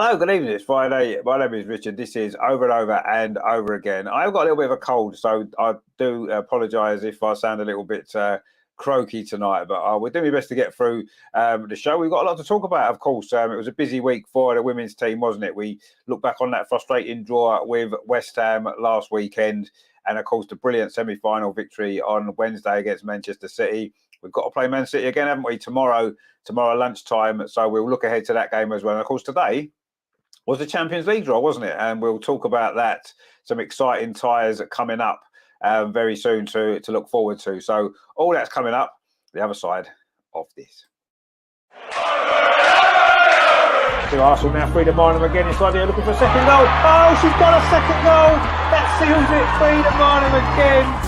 Hello, good evening. It's Friday. My name is Richard. This is Over and Over and Over Again. I've got a little bit of a cold, so I do apologise if I sound a little bit croaky tonight, but we're doing our best to get through the show. We've got a lot to talk about, of course. It was a busy week for the women's team, wasn't it? We look back on that frustrating draw with West Ham last weekend, and of course the brilliant semi-final victory on Wednesday against Manchester City. We've got to play Man City again, haven't we, tomorrow lunchtime, so we'll look ahead to that game as well. And of course today was the Champions League draw, wasn't it? And we'll talk about that. Some exciting ties coming up very soon to look forward to. So all that's coming up the other side of this. To Arsenal now, Frida Marnham again inside here looking for a second goal. Oh, she's got a second goal. That seals it. Frida Marnham again.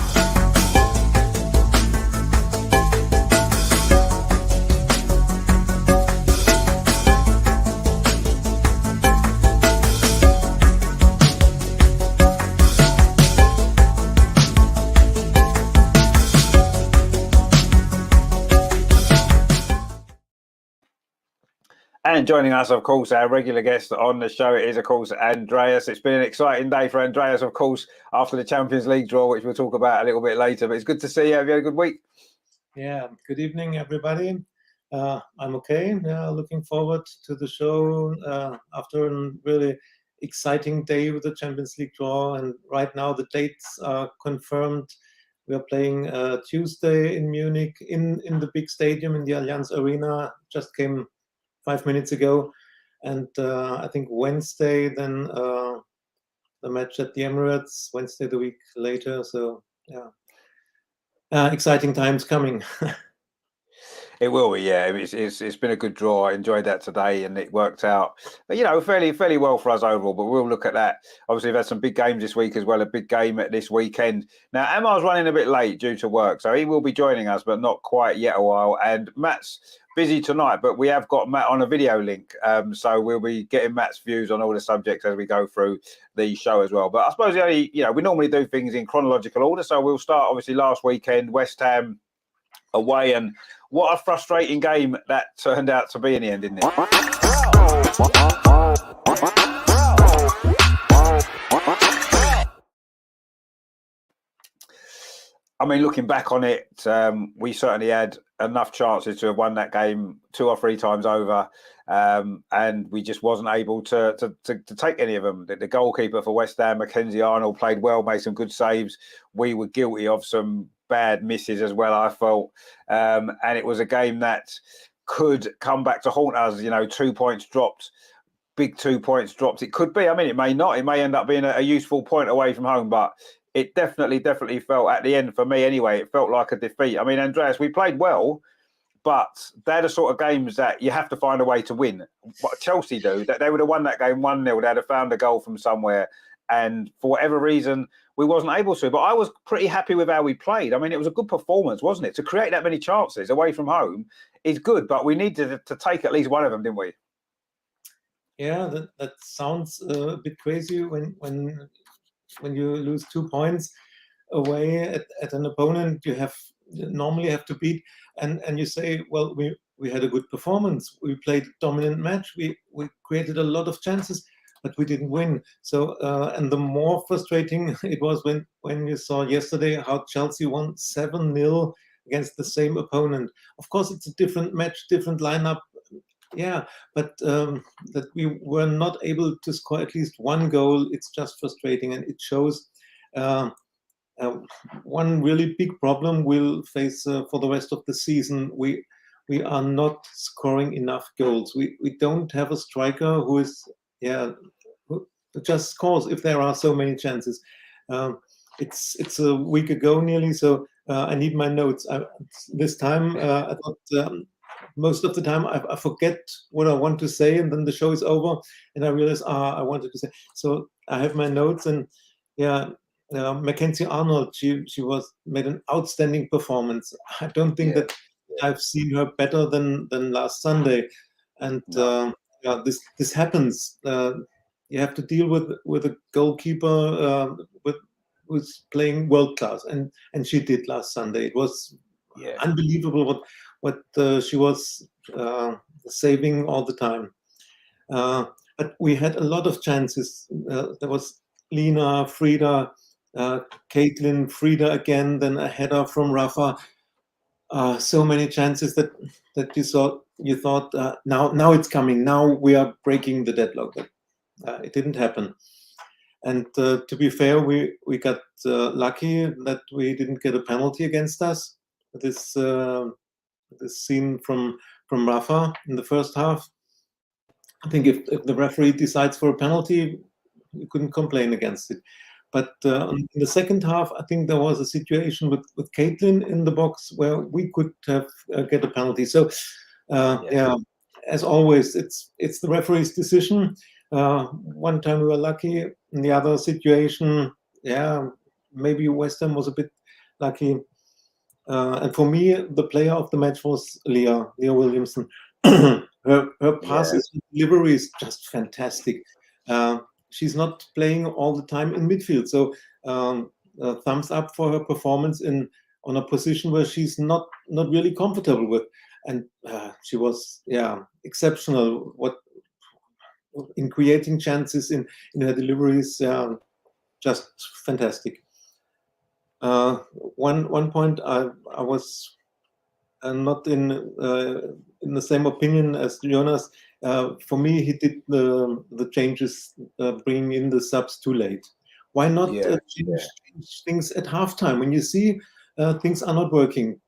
And joining us, of course, our regular guest on the show is, of course, Andreas. It's been an exciting day for Andreas, of course, after the Champions League draw, which we'll talk about a little bit later. But it's good to see you. Have you had a good week? Yeah, good evening, everybody. I'm okay. Looking forward to the show after a really exciting day with the Champions League draw. And right now the dates are confirmed. We are playing Tuesday in Munich in the big stadium in the Allianz Arena. Just came 5 minutes ago, and I think Wednesday then the match at the Emirates, Wednesday the week later. So yeah, exciting times coming. It will be, yeah. It's been a good draw. I enjoyed that today, and it worked out, fairly well for us overall. But we'll look at that. Obviously, we've had some big games this week as well. A big game this weekend. Now, Amar's running a bit late due to work, so he will be joining us, but not quite yet a while. And Matt's busy tonight, but we have got Matt on a video link, so we'll be getting Matt's views on all the subjects as we go through the show as well. But I suppose we normally do things in chronological order, so we'll start obviously last weekend, West Ham away, and what a frustrating game that turned out to be in the end, didn't it? I mean, looking back on it, we certainly had enough chances to have won that game 2 or 3 times over, and we just wasn't able to take any of them. The goalkeeper for West Ham, Mackenzie Arnold, played well, made some good saves. We were guilty of some bad misses as well, I felt, and it was a game that could come back to haunt us. 2 points dropped, big 2 points dropped. It could be. I mean, it may not. It may end up being a useful point away from home, but it definitely felt at the end, for me anyway, it felt like a defeat. I mean, Andreas, we played well, but they're the sort of games that you have to find a way to win. What Chelsea do, that they would have won that game 1-0, they'd have found a goal from somewhere, and for whatever reason, we wasn't able to. But I was pretty happy with how we played. I mean, it was a good performance, wasn't it? To create that many chances away from home is good, but we needed to take at least one of them, didn't we? Yeah, that sounds a bit crazy when you lose 2 points away at an opponent you normally have to beat, and you say, well, we had a good performance, we played a dominant match, we created a lot of chances, but we didn't win. So and the more frustrating it was when you saw yesterday how Chelsea won 7-0 against the same opponent. Of course, it's a different match, different lineup. Yeah, but that we were not able to score at least one goal, it's just frustrating, and it shows one really big problem we'll face for the rest of the season. We are not scoring enough goals. We don't have a striker who just scores if there are so many chances. It's a week ago nearly, so I need my notes. This time I thought. Most of the time I forget what I want to say, and then the show is over and I realize I wanted to say. So I have my notes, and Mackenzie Arnold, she made an outstanding performance. I don't think that I've seen her better than last Sunday, and this happens. You have to deal with a goalkeeper who's playing world class, and she did last Sunday. It was unbelievable what she was saving all the time. but we had a lot of chances. There was Lina, Frida, Caitlin, Frida again, then a header from Rafa. So many chances that you thought now it's coming. Now we are breaking the deadlock. But it didn't happen. And to be fair, we got lucky that we didn't get a penalty against us. This scene from Rafa in the first half. I think if the referee decides for a penalty, you couldn't complain against it. But in the second half, I think there was a situation with Caitlin in the box where we could have get a penalty. So yeah, as always, it's the referee's decision. One time we were lucky. In the other situation, yeah, maybe West Ham was a bit lucky. And for me, the player of the match was Leah Williamson. her passes and delivery is just fantastic. She's not playing all the time in midfield, so thumbs up for her performance on a position where she's not really comfortable with, and she was exceptional. What in creating chances in her deliveries, just fantastic. One point I was not in the same opinion as Jonas. For me, he did the changes, bringing in the subs too late. Why not change things at halftime when you see things are not working?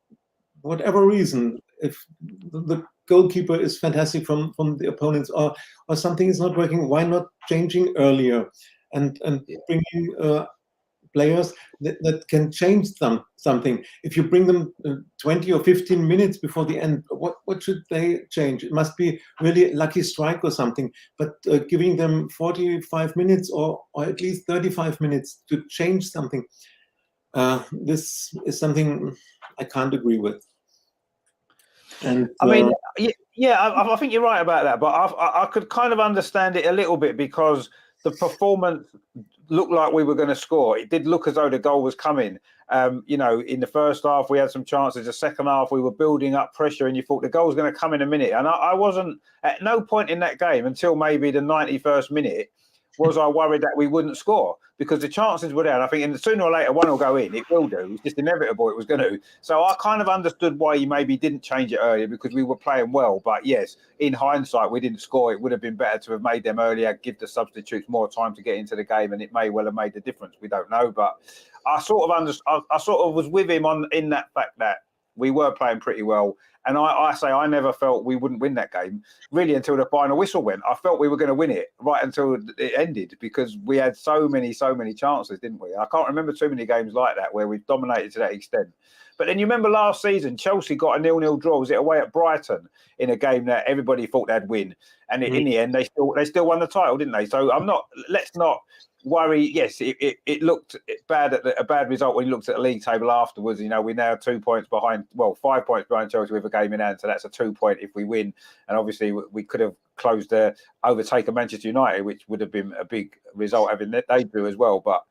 Whatever reason, if the goalkeeper is fantastic from the opponents, or something is not working, why not changing earlier and bringing players that can change something? If you bring them 20 or 15 minutes before the end, what should they change? It must be really lucky strike or something, but giving them 45 minutes or at least 35 minutes to change something, this is something I can't agree with. And I mean, I think you're right about that, but I could kind of understand it a little bit, because the performance looked like we were going to score. It did look as though the goal was coming. In the first half, we had some chances. The second half, we were building up pressure, and you thought the goal was going to come in a minute. And I wasn't, at no point in that game until maybe the 91st minute, was I worried that we wouldn't score, because the chances were there. And I think sooner or later, one will go in. It will do. It's just inevitable it was going to. So I kind of understood why he maybe didn't change it earlier, because we were playing well. But yes, in hindsight, we didn't score. It would have been better to have made them earlier, give the substitutes more time to get into the game, and it may well have made the difference. We don't know. But I sort of was with him in that fact that we were playing pretty well. And I never felt we wouldn't win that game, really, until the final whistle went. I felt we were going to win it right until it ended, because we had so many chances, didn't we? I can't remember too many games like that where we've dominated to that extent. But then you remember last season, Chelsea got a 0-0 draw. Was it away at Brighton in a game that everybody thought they'd win? And in the end, they still won the title, didn't they? So let's not worry. Yes, it looked bad a bad result when you looked at the league table afterwards. We're now 2 points behind, 5 points behind Chelsea with a game in hand. So that's a 2 point if we win. And obviously we could have closed overtaken Manchester United, which would have been a big result having they drew as well. But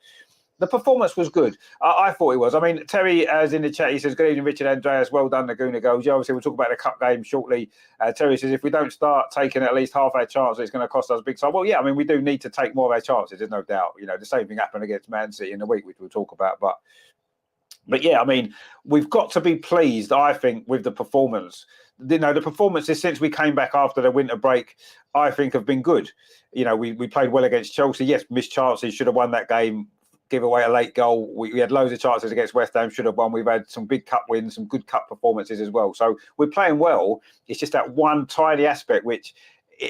the performance was good. I thought it was. I mean, Terry, as in the chat, he says, "Good evening, Richard Andreas. Well done, Laguna goals." Yeah, obviously, we'll talk about the cup game shortly. Terry says, "If we don't start taking at least half our chances, it's going to cost us big time." Well, yeah, I mean, we do need to take more of our chances. There's no doubt. The same thing happened against Man City in the week, which we'll talk about. But yeah, I mean, we've got to be pleased, I think, with the performance. The performances since we came back after the winter break, I think, have been good. We played well against Chelsea. Yes, missed chances, should have won that game. Give away a late goal. We had loads of chances against West Ham, should have won. We've had some big cup wins, some good cup performances as well. So we're playing well. It's just that one tiny aspect, which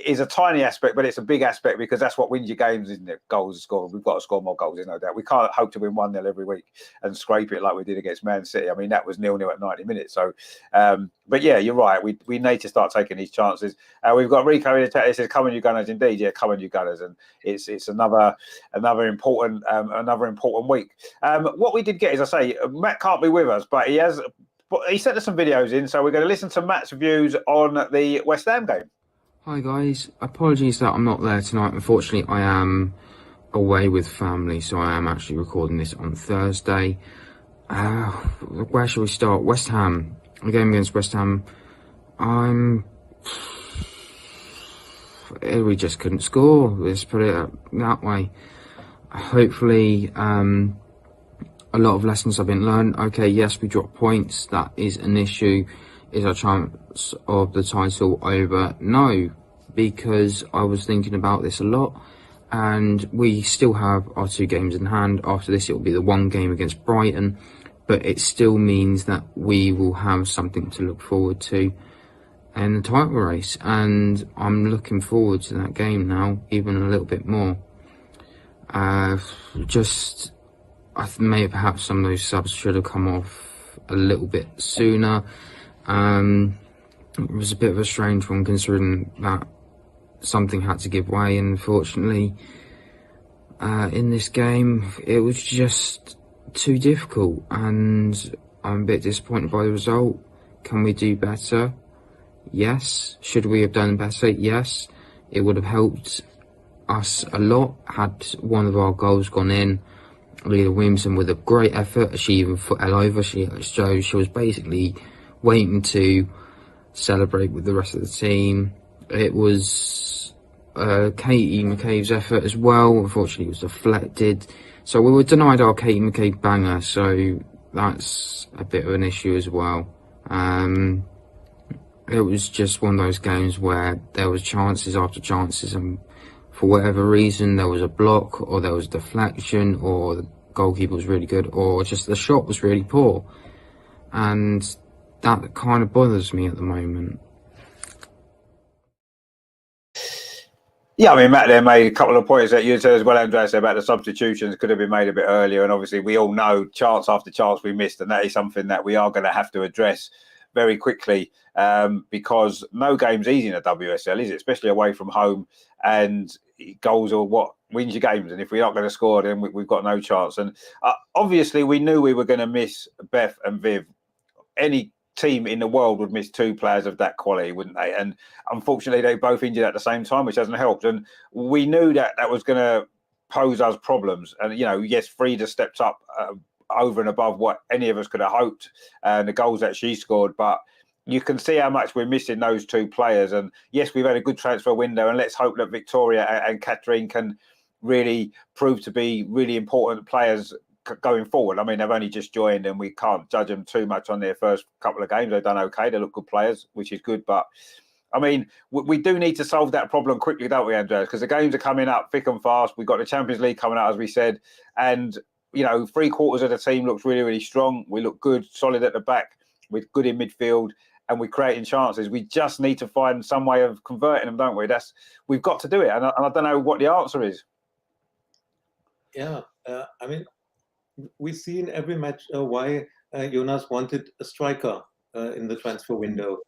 is a tiny aspect, but it's a big aspect, because that's what wins your games, isn't it? Goals scored. We've got to score more goals, there's no doubt. We can't hope to win 1-0 every week and scrape it like we did against Man City. I mean, that was 0-0 at 90 minutes. So, but yeah, you're right. We need to start taking these chances. We've got Rico in the chat. He says, "Come on, you Gunners!" Indeed, yeah, come on, you Gunners. And it's another important week. What we did get is, I say, Matt can't be with us, but he sent us some videos in, so we're going to listen to Matt's views on the West Ham game. Hi guys, apologies that I'm not there tonight. Unfortunately, I am away with family, so I am actually recording this on Thursday. Where shall we start? West Ham. The game against West Ham. I'm we just couldn't score. Let's put it that way. Hopefully, a lot of lessons have been learned. Okay, yes, we dropped points. That is an issue. Is our chance of the title over? No, because I was thinking about this a lot, and we still have our 2 games in hand. After this, it will be the 1 game against Brighton, but it still means that we will have something to look forward to in the title race, and I'm looking forward to that game now, even a little bit more. Perhaps some of those subs should have come off a little bit sooner. It was a bit of a strange one, considering that something had to give way, and unfortunately, in this game, it was just too difficult, and I'm a bit disappointed by the result. Can we do better? Yes. Should we have done better? Yes. It would have helped us a lot had one of our goals gone in. Leila Williamson, with a great effort, she even fell over. She was basically waiting to celebrate with the rest of the team. It was Katie McCabe's effort as well. Unfortunately, it was deflected. So we were denied our Katie McCabe banger, so that's a bit of an issue as well. It was just one of those games where there was chances after chances, and for whatever reason, there was a block, or there was a deflection, or the goalkeeper was really good, or just the shot was really poor. And that kind of bothers me at the moment. Yeah, I mean, Matt there made a couple of points that you said as well, Andreas, about the substitutions could have been made a bit earlier. And obviously, we all know chance after chance we missed, and that is something that we are going to have to address very quickly, because no game's easy in the WSL, is it? Especially away from home, and goals are what wins your games. And if we're not going to score, then we've got no chance. And obviously, we knew we were going to miss Beth and Viv. Any team in the world would miss 2 players of that quality, wouldn't they? And unfortunately, they both injured at the same time, which hasn't helped. And we knew that that was going to pose us problems. And, you know, yes, Frida stepped up over and above what any of us could have hoped, and the goals that she scored. But you can see how much we're missing those 2 players. And yes, we've had a good transfer window, and let's hope that Victoria and Catherine can really prove to be really important players going forward. I mean, they've only just joined, and we can't judge them too much on their first couple of games. They've done okay. They look good players, which is good. But I mean, we do need to solve that problem quickly, don't we, Andreas? Because the games are coming up thick and fast. We've got the Champions League coming out, as we said. And, you know, 3/4 of the team looks really, really strong. We look good, solid at the back. We're good in midfield, and we're creating chances. We just need to find some way of converting them, don't we? We've got to do it. And I don't know what the answer is. Yeah, I mean, we see in every match why Jonas wanted a striker in the transfer window.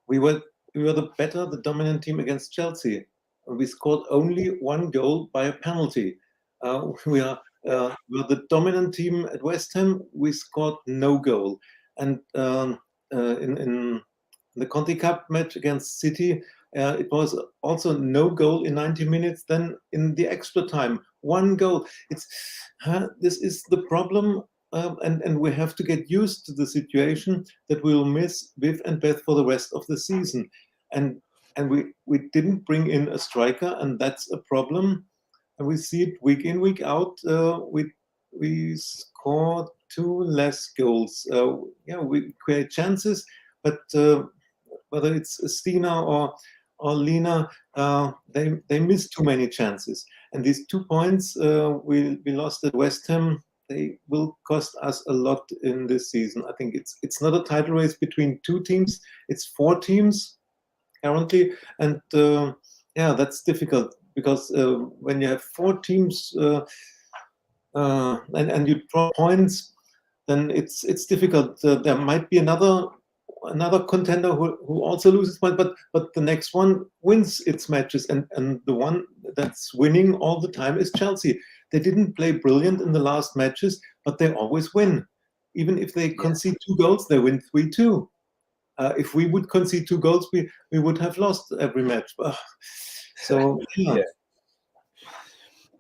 We were the dominant team against Chelsea. We scored only 1 goal by a penalty. We were the dominant team at West Ham. We scored no goal. And in the Conti Cup match against City, it was also no goal in 90 minutes. Then in the extra time, 1 goal. This is the problem, and we have to get used to the situation that we'll miss Viv and Beth for the rest of the season. And we didn't bring in a striker, and that's a problem. And we see it week in, week out. We scored 2 less goals. We create chances, but whether it's Stina or Lena, they miss too many chances. And these 2 points we lost at West Ham, they will cost us a lot in this season. I think it's not a title race between 2 teams. It's 4 teams currently, and that's difficult, because when you have 4 teams and you draw points, then it's difficult. There might be another contender who also loses points, but the next one wins its matches, and the one that's winning all the time is Chelsea. They didn't play brilliant in the last matches, but they always win. Even if they concede 2 goals, they win 3-2. If we would concede 2 goals, we would have lost every match. So yeah.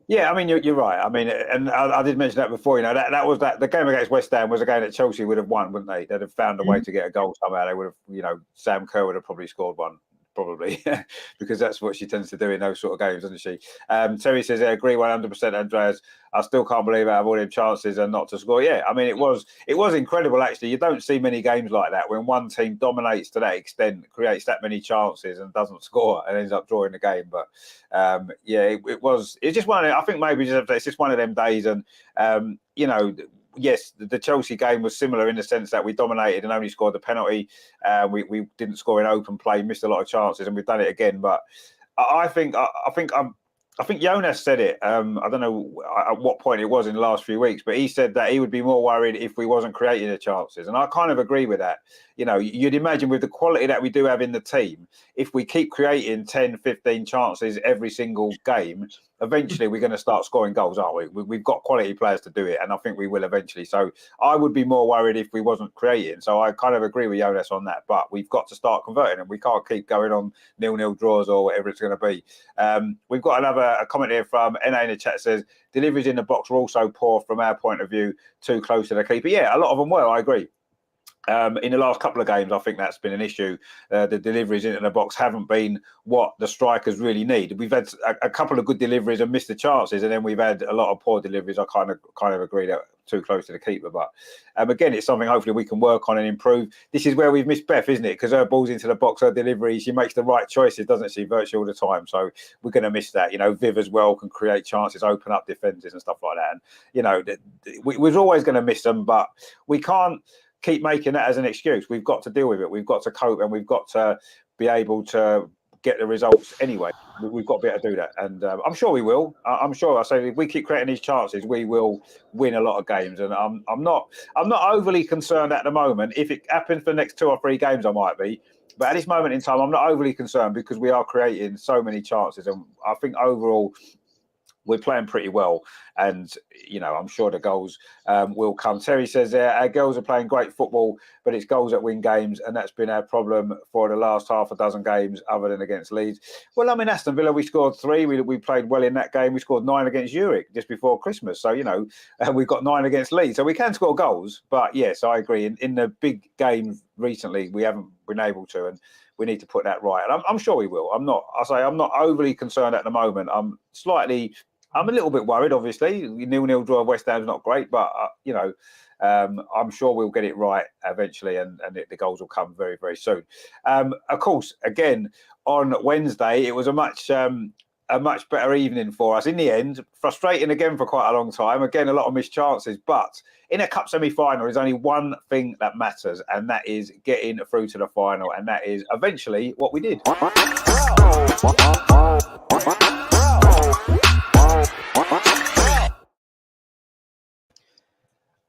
Yeah, I mean, you're right. I mean, and I did mention that before. You know, that was the game against West Ham was a game that Chelsea would have won, wouldn't they? They'd have found a way to get a goal somehow. They would have, you know, Sam Kerr would have probably scored one probably, because that's what she tends to do in those sort of games, doesn't she? Terry says, I agree 100%, Andreas. I still can't believe out of all them chances and not to score. Yeah, I mean, it was incredible, actually. You don't see many games like that when one team dominates to that extent, creates that many chances and doesn't score and ends up drawing the game. But it's just one of them, I think maybe it's just one of them days. And, yes, the Chelsea game was similar in the sense that we dominated and only scored the penalty. We didn't score in open play, missed a lot of chances, and we've done it again. But I think Jonas said it. I don't know at what point it was in the last few weeks, but he said that he would be more worried if we wasn't creating the chances. And I kind of agree with that. You'd imagine with the quality that we do have in the team, if we keep creating 10, 15 chances every single game, eventually we're going to start scoring goals, aren't we? We've got quality players to do it, and I think we will eventually. So I would be more worried if we wasn't creating. So I kind of agree with Jonas on that, but we've got to start converting, and we can't keep going on 0-0 draws or whatever it's going to be. We've got a comment here from NA in the chat says, deliveries in the box were also poor from our point of view, too close to the keeper. Yeah, a lot of them were, I agree. In the last couple of games, I think that's been an issue. The deliveries into the box haven't been what the strikers really need. We've had a couple of good deliveries and missed the chances, and then we've had a lot of poor deliveries. I kind of agree that too close to the keeper. But again, it's something hopefully we can work on and improve. This is where we've missed Beth, isn't it? Because her balls into the box, her deliveries, she makes the right choices, doesn't she, virtually all the time. So we're going to miss that. Viv as well can create chances, open up defences and stuff like that. And, we're always going to miss them, but we can't keep making that as an excuse. We've got to deal with it. We've got to cope, and we've got to be able to get the results anyway. We've got to be able to do that, and I'm sure we will. I'm sure. I say if we keep creating these chances, we will win a lot of games. And I'm not overly concerned at the moment. If it happens for the next 2 or 3 games, I might be. But at this moment in time, I'm not overly concerned because we are creating so many chances, and I think overall we're playing pretty well, and I'm sure the goals will come. Terry says our girls are playing great football, but it's goals that win games, and that's been our problem for the last half a dozen games, other than against Leeds. Well, I mean, Aston Villa, we scored 3. We played well in that game. We scored 9 against Zurich just before Christmas, so we've got 9 against Leeds, so we can score goals. But yes, I agree. In the big games recently, we haven't been able to, and we need to put that right. And I'm sure we will. I'm not overly concerned at the moment. I'm a little bit worried, obviously. 0-0 draw West Ham's not great, but, I'm sure we'll get it right eventually, and the goals will come very, very soon. Of course, again, on Wednesday, it was a much better evening for us. In the end, frustrating again for quite a long time. Again, a lot of missed chances. But in a cup semi-final, there's only one thing that matters, and that is getting through to the final. And that is eventually what we did.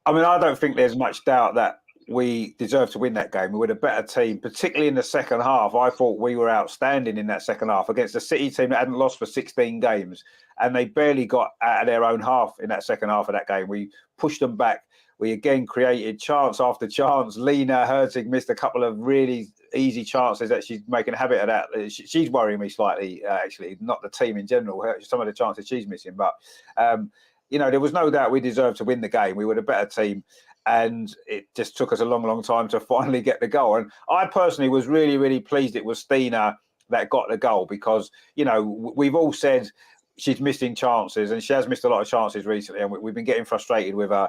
I mean, I don't think there's much doubt that we deserve to win that game. We were a better team, particularly in the second half. I thought we were outstanding in that second half against a City team that hadn't lost for 16 games, and they barely got out of their own half in that second half of that game. We pushed them back. We again created chance after chance. Lena Herzig missed a couple of really easy chances that she's making a habit of that. She's worrying me slightly, actually, not the team in general. Some of the chances she's missing, but there was no doubt we deserved to win the game. We were the better team, and it just took us a long, long time to finally get the goal. And I personally was really, really pleased it was Stina that got the goal because, we've all said she's missing chances, and she has missed a lot of chances recently, and we've been getting frustrated with her.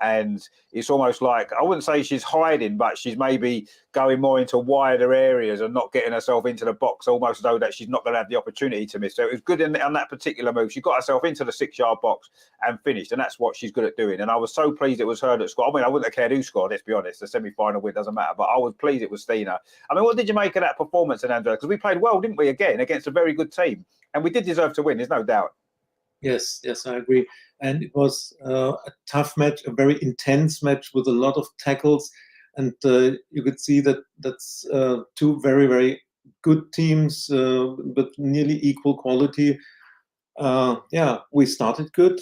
And it's almost like, I wouldn't say she's hiding, but she's maybe going more into wider areas and not getting herself into the box, almost as though that she's not going to have the opportunity to miss. So it was good on that particular move. She got herself into the 6-yard box and finished, and that's what she's good at doing. And I was so pleased it was her that scored. I mean, I wouldn't have cared who scored, let's be honest. The semi-final win doesn't matter, but I was pleased it was Stina. I mean, what did you make of that performance, Andrea? Because we played well, didn't we, again, against a very good team? And we did deserve to win, there's no doubt. Yes, I agree. And it was a tough match, a very intense match with a lot of tackles. And you could see that that's 2 very, very good teams, but nearly equal quality. We started good.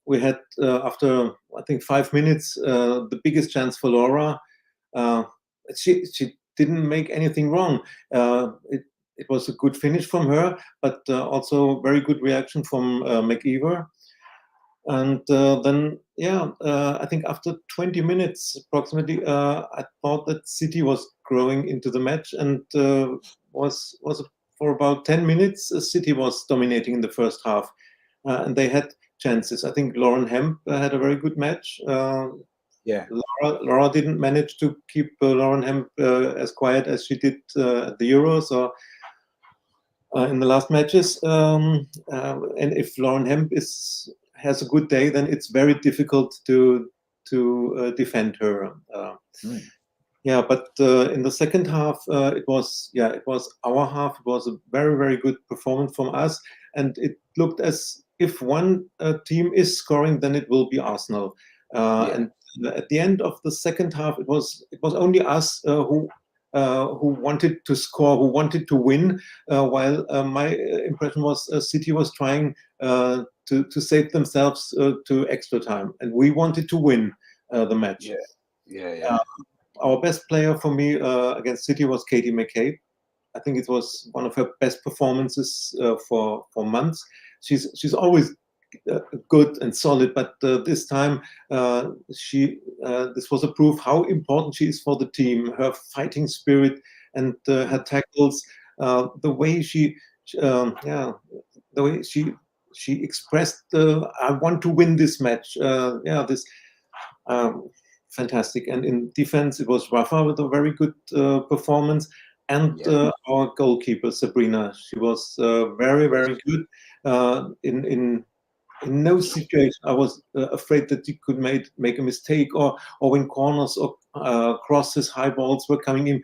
We had, after, I think, 5 minutes, the biggest chance for Laura. She didn't make anything wrong. It was a good finish from her, but also very good reaction from McEver. And then, I think after 20 minutes approximately, I thought that City was growing into the match and was for about 10 minutes. City was dominating in the first half, and they had chances. I think Lauren Hemp had a very good match. Yeah. Laura didn't manage to keep Lauren Hemp as quiet as she did at the Euros or in the last matches. And if Lauren Hemp has a good day, then it's very difficult to defend her. Yeah, but in the second half, it was our half. It was a very, very good performance from us, and it looked as if one team is scoring, then it will be Arsenal. And at the end of the second half, it was only us who wanted to score, who wanted to win. While my impression was City was trying to save themselves to extra time, and we wanted to win the match. Our best player for me against City was Katie McCabe. I think it was one of her best performances for months. She's always good and solid, but this time this was a proof how important she is for the team. Her fighting spirit and her tackles, the way she expressed, I want to win this match. Fantastic. And in defense, it was Rafa with a very good performance. And our goalkeeper, Sabrina, she was very, very good. In no situation, I was afraid that she could make a mistake, or when corners or crosses, high balls were coming in.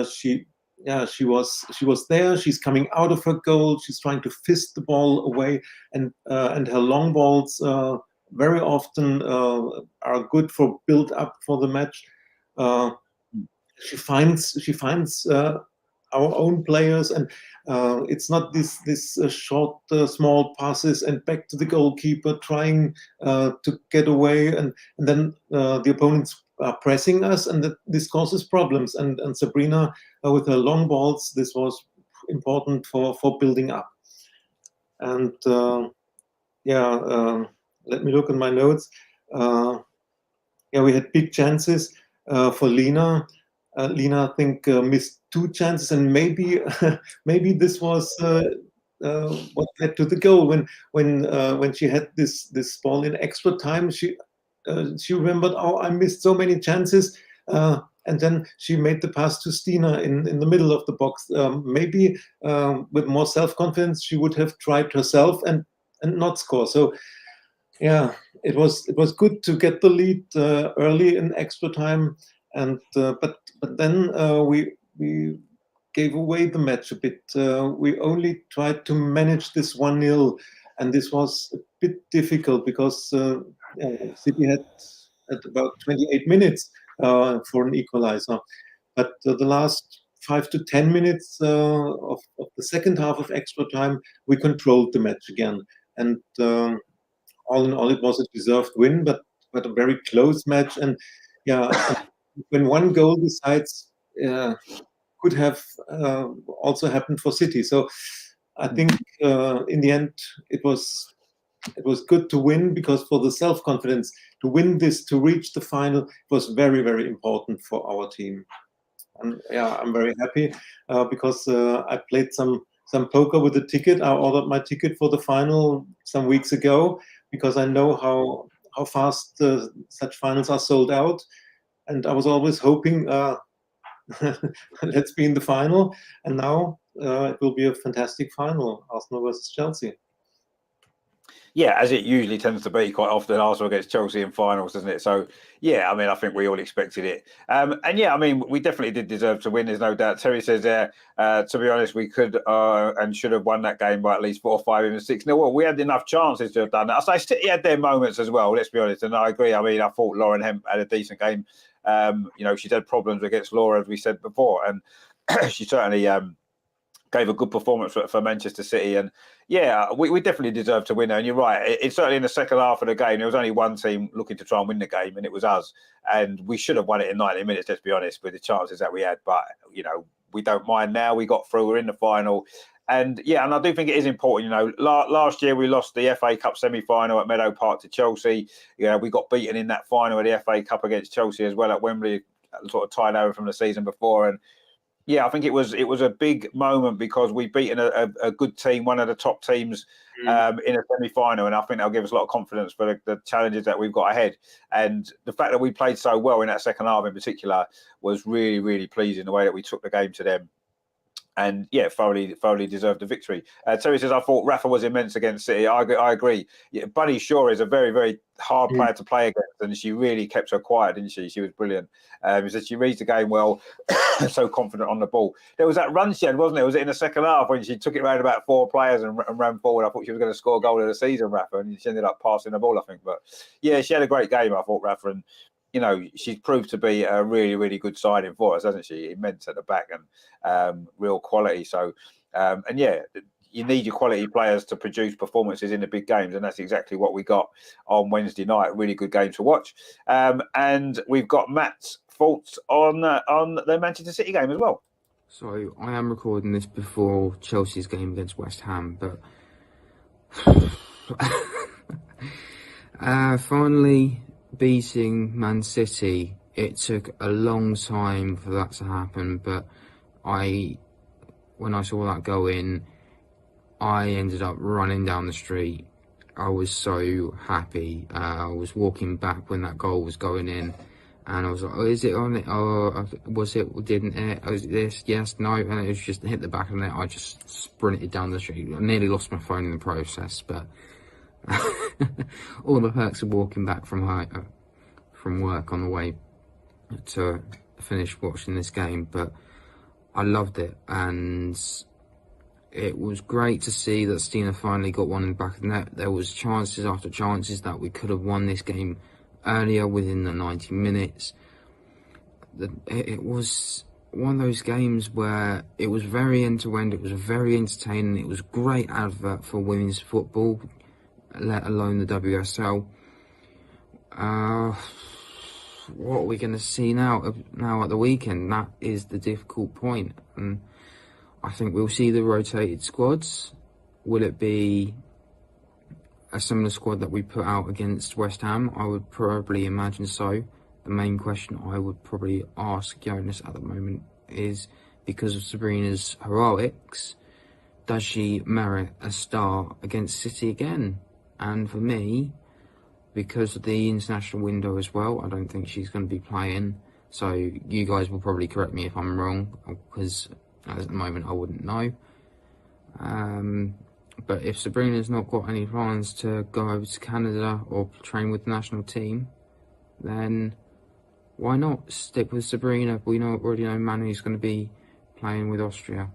She was there. She's coming out of her goal. She's trying to fist the ball away, and her long balls very often are good for build up for the match. She finds our own players, and it's not this short, small passes and back to the goalkeeper trying to get away, and then the opponents are pressing us, and this causes problems. And Sabrina with her long balls, this was important for building up. And let me look at my notes. We had big chances for Lena. Lena, I think, missed 2 chances, and maybe this was what led to the goal. When she had this ball in extra time, she remembered, I missed so many chances, and then she made the pass to Stina in the middle of the box. Maybe with more self-confidence, she would have tried herself and not score. So it was good to get the lead early in extra time, and but then we gave away the match a bit. We only tried to manage this 1-0, and this was a bit difficult because City had about 28 minutes for an equalizer. But the last 5 to 10 minutes of the second half of extra time, we controlled the match again. And all in all, it was a deserved win, but a very close match. And when one goal decides, could have also happened for City. So I think in the end, it was good to win, because for the self-confidence to win this, to reach the final, was very, very important for our team. And I'm very happy because I played some poker with the ticket. I ordered my ticket for the final some weeks ago, because I know how fast such finals are sold out, and I was always hoping let's be in the final, and now it will be a fantastic final, Arsenal versus Chelsea. Yeah, as it usually tends to be quite often, Arsenal against Chelsea in finals, doesn't it? So, I think we all expected it. We definitely did deserve to win, there's no doubt. Terry says there, to be honest, we could and should have won that game by at least 4 or 5, even 6. No, well, we had enough chances to have done that. I say City had their moments as well, let's be honest, and I agree. I thought Lauren Hemp had a decent game. She's had problems against Laura, as we said before, and she certainly gave a good performance for Manchester City. And we definitely deserved to win there. And you're right, it's certainly in the second half of the game, there was only one team looking to try and win the game, and it was us. And we should have won it in 90 minutes, let's be honest, with the chances that we had. But, we don't mind now. We got through, we're in the final. And and I do think it is important. Last year we lost the FA Cup semi-final at Meadow Park to Chelsea. We got beaten in that final of the FA Cup against Chelsea as well at Wembley, sort of tied over from the season before. And Yeah, I think it was a big moment because we beaten a good team, one of the top teams in a semi-final, and I think that'll give us a lot of confidence for the challenges that we've got ahead. And the fact that we played so well in that second half in particular was really, really pleasing, the way that we took the game to them. And yeah, thoroughly deserved the victory. Terry says, I thought Rafa was immense against City. I agree. Yeah, Bunny Shaw is a very, very hard player to play against, and she really kept her quiet, didn't she? She was brilliant. He said she reads the game well, so confident on the ball. There was that run she had, wasn't there? Was it in the second half when she took it around about 4 players and ran forward? I thought she was going to score a goal of the season, Rafa, and she ended up passing the ball, I think. But yeah, she had a great game, I thought, Rafa, and you know, she's proved to be a really, really good signing for us, hasn't she? Immense at the back and real quality. So, and yeah, you need your quality players to produce performances in the big games, and that's exactly what we got on Wednesday night. Really good game to watch. And we've got Matt's thoughts on the Manchester City game as well. So I am recording this before Chelsea's game against West Ham, but finally beating Man City, it took a long time for that to happen, but when I saw that go in, I ended up running down the street. I was so happy. I was walking back when that goal was going in, and I was like, oh, is it on it? Oh, was it? Didn't it? Oh, is it this? Yes, no. And it was just hit the back of the net. I just sprinted down the street. I nearly lost my phone in the process, but all the perks of walking back from work on the way to finish watching this game. But I loved it, and it was great to see that Stina finally got one in the back of the net. There was chances after chances that we could have won this game earlier within the 90 minutes. It was one of those games where it was very end-to-end, it was very entertaining, it was a great advert for women's football, let alone the WSL. What are we going to see now at the weekend? That is the difficult point. And I think we'll see the rotated squads. Will it be a similar squad that we put out against West Ham? I would probably imagine so. The main question I would probably ask Jonas at the moment is, because of Sabrina's heroics, does she merit a start against City again? And for me, because of the international window as well, I don't think she's going to be playing. So you guys will probably correct me if I'm wrong, because at the moment I wouldn't know. But if Sabrina's not got any plans to go over to Canada or train with the national team, then why not stick with Sabrina? We already know Manu's going to be playing with Austria.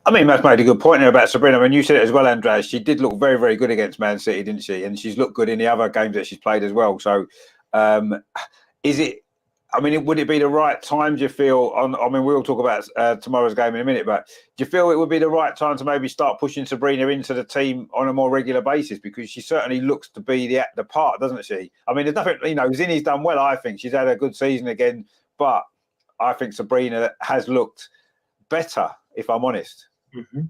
I mean, Matt's made a good point there about Sabrina. I mean, you said it as well, Andreas. She did look very, very good against Man City, didn't she? And she's looked good in the other games that she's played as well. So, is it? I mean, would it be the right time, do you feel? I mean, we'll talk about tomorrow's game in a minute, but do you feel it would be the right time to maybe start pushing Sabrina into the team on a more regular basis? Because she certainly looks to be the part, doesn't she? I mean, there's nothing, Zinni's done well, I think. She's had a good season again, but I think Sabrina has looked better, if I'm honest. Mm-hmm.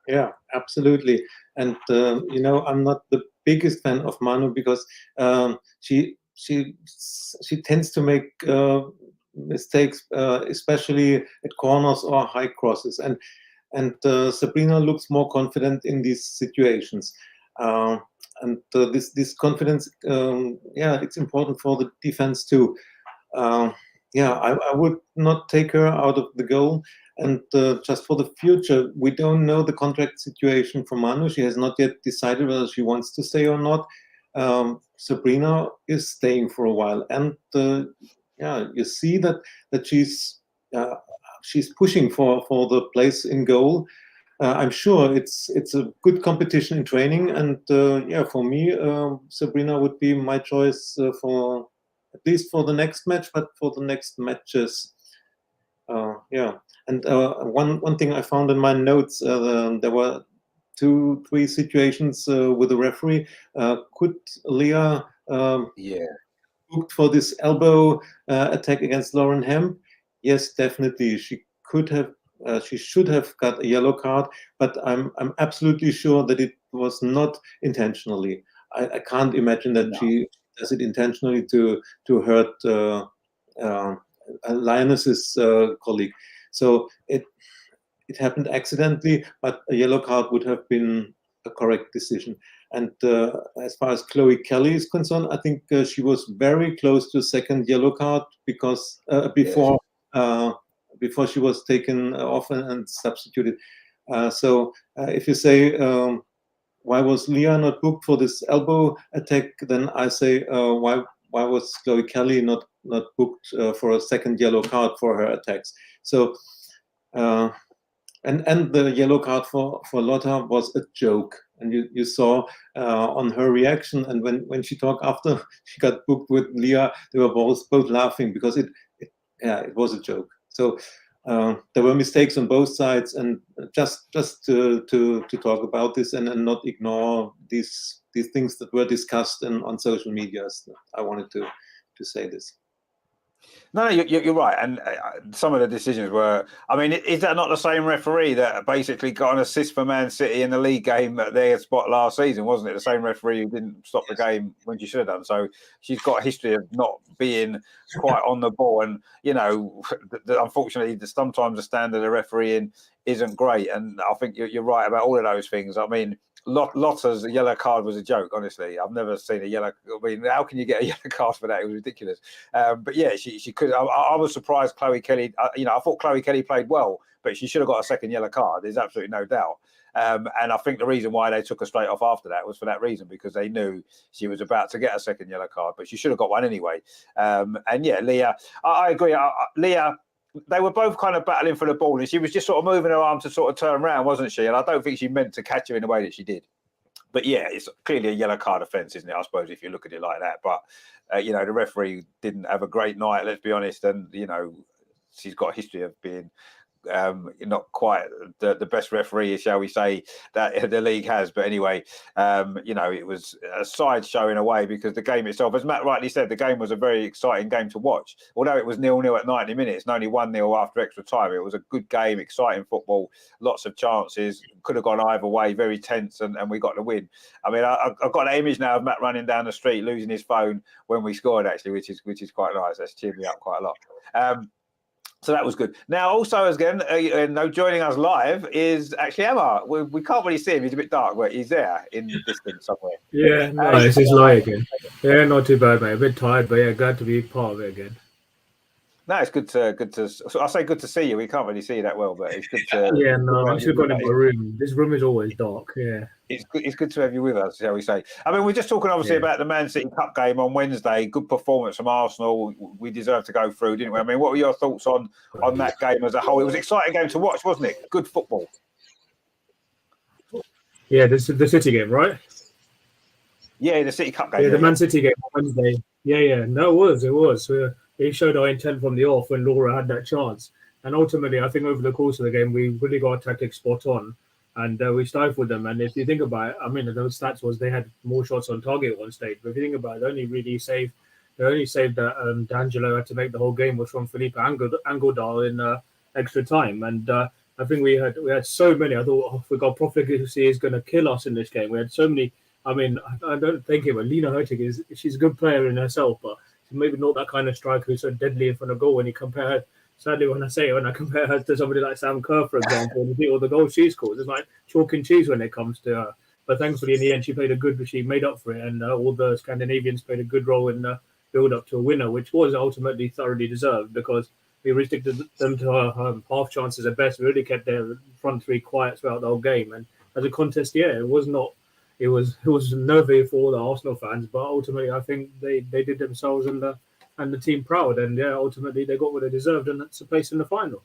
Yeah, absolutely. And, I'm not the biggest fan of Manu because she tends to make mistakes, especially at corners or high crosses. And Sabrina looks more confident in these situations. This confidence, it's important for the defense too. I would not take her out of the goal. And just for the future, we don't know the contract situation for Manu. She has not yet decided whether she wants to stay or not. Sabrina is staying for a while, and you see that she's pushing for the place in goal. I'm sure it's a good competition in training, and for me, Sabrina would be my choice for at least for the next match, but for the next matches. And one thing I found in my notes, there were 2-3 situations with the referee. Could Leah booked for this elbow attack against Lauren Hemp? Yes, definitely. She could have. She should have got a yellow card, but I'm absolutely sure that it was not intentionally. I can't imagine that she does it intentionally to hurt Lioness's colleague. So it happened accidentally, but a yellow card would have been a correct decision. And as far as Chloe Kelly is concerned, I think she was very close to a second yellow card because before she was taken off and substituted. So if you say why was Leah not booked for this elbow attack, then I say why was Chloe Kelly not booked for a second yellow card for her attacks? So. And the yellow card for Lotta was a joke, and you saw on her reaction, and when she talked after she got booked with Leah, they were both laughing because it was a joke. So there were mistakes on both sides, and just to talk about this and not ignore these things that were discussed on social media. I wanted to say this. No, you're right. And some of the decisions were, I mean, is that not the same referee that basically got an assist for Man City in the league game at their spot last season, wasn't it? The same referee who didn't stop the game when she should have done. So she's got a history of not being quite on the ball. And, you know, unfortunately, sometimes the standard of refereeing isn't great. And I think you're right about all of those things. I mean, Lotta's yellow card was a joke, honestly. I've never seen a yellow. I mean, how can you get a yellow card for that? It was ridiculous. But yeah, she could. I was surprised Chloe Kelly. I thought Chloe Kelly played well, but she should have got a second yellow card. There's absolutely no doubt. And I think the reason why they took her straight off after that was for that reason, because they knew she was about to get a second yellow card, but she should have got one anyway. And yeah, Leah, I agree. Leah. They were both kind of battling for the ball, and she was just sort of moving her arm to sort of turn around, wasn't she? And I don't think she meant to catch her in the way that she did. But yeah, it's clearly a yellow card offence, isn't it? I suppose if you look at it like that. But the referee didn't have a great night, let's be honest. And she's got a history of being not quite the best referee, shall we say, that the league has. But anyway, it was a sideshow in a way, because the game itself, as Matt rightly said, the game was a very exciting game to watch. Although it was 0-0 at 90 minutes and only 1-0 after extra time, it was a good game, exciting football, lots of chances, could have gone either way, very tense, and we got the win. I mean, I've got an image now of Matt running down the street, losing his phone when we scored, actually, which is quite nice. That's cheered me up quite a lot. So that was good. Now, also, again, joining us live is actually Emma. We can't really see him. He's a bit dark, but he's there in the distance somewhere. Yeah, nice. It's light again. Yeah, not too bad, mate. A bit tired, but yeah, glad to be part of it again. No, it's good to. So I say good to see you. We can't really see you that well, but it's good to. Yeah, no, I should have gone in my room. This room is always dark. Yeah. It's good to have you with us, shall we say. I mean, we're just talking obviously about the Man City Cup game on Wednesday. Good performance from Arsenal. We deserved to go through, didn't we? I mean, what were your thoughts on that game as a whole? It was an exciting game to watch, wasn't it? Good football. Yeah, the City game, right? Yeah, the City Cup game. Yeah, the Man City game on Wednesday. Yeah. No, it was. It showed our intent from the off when Laura had that chance. And ultimately, I think over the course of the game, we really got our tactics spot on. And we stifled them. And if you think about it, I mean, those stats was they had more shots on target at one stage. But if you think about it, the only save that D'Angelo had to make the whole game was from Felipe Angeldal in extra time. And I think we had so many. I thought, if we got profligacy is going to kill us in this game. We had so many. I mean, I don't think it, but Lena Hurtig she's a good player in herself, but she's maybe not that kind of striker who's so deadly in front of goal. When you compare her, sadly, when I compare her to somebody like Sam Kerr, for example, and you see all the goals she scores, it's like chalk and cheese when it comes to her. But thankfully, in the end, she made up for it, and all the Scandinavians played a good role in build up to a winner, which was ultimately thoroughly deserved because we restricted them to her half chances at best. We really kept their front three quiet throughout the whole game, and as a contest, it was nervy for all the Arsenal fans, but ultimately, I think they did themselves and the team proud, and ultimately they got what they deserved, and that's a place in the final.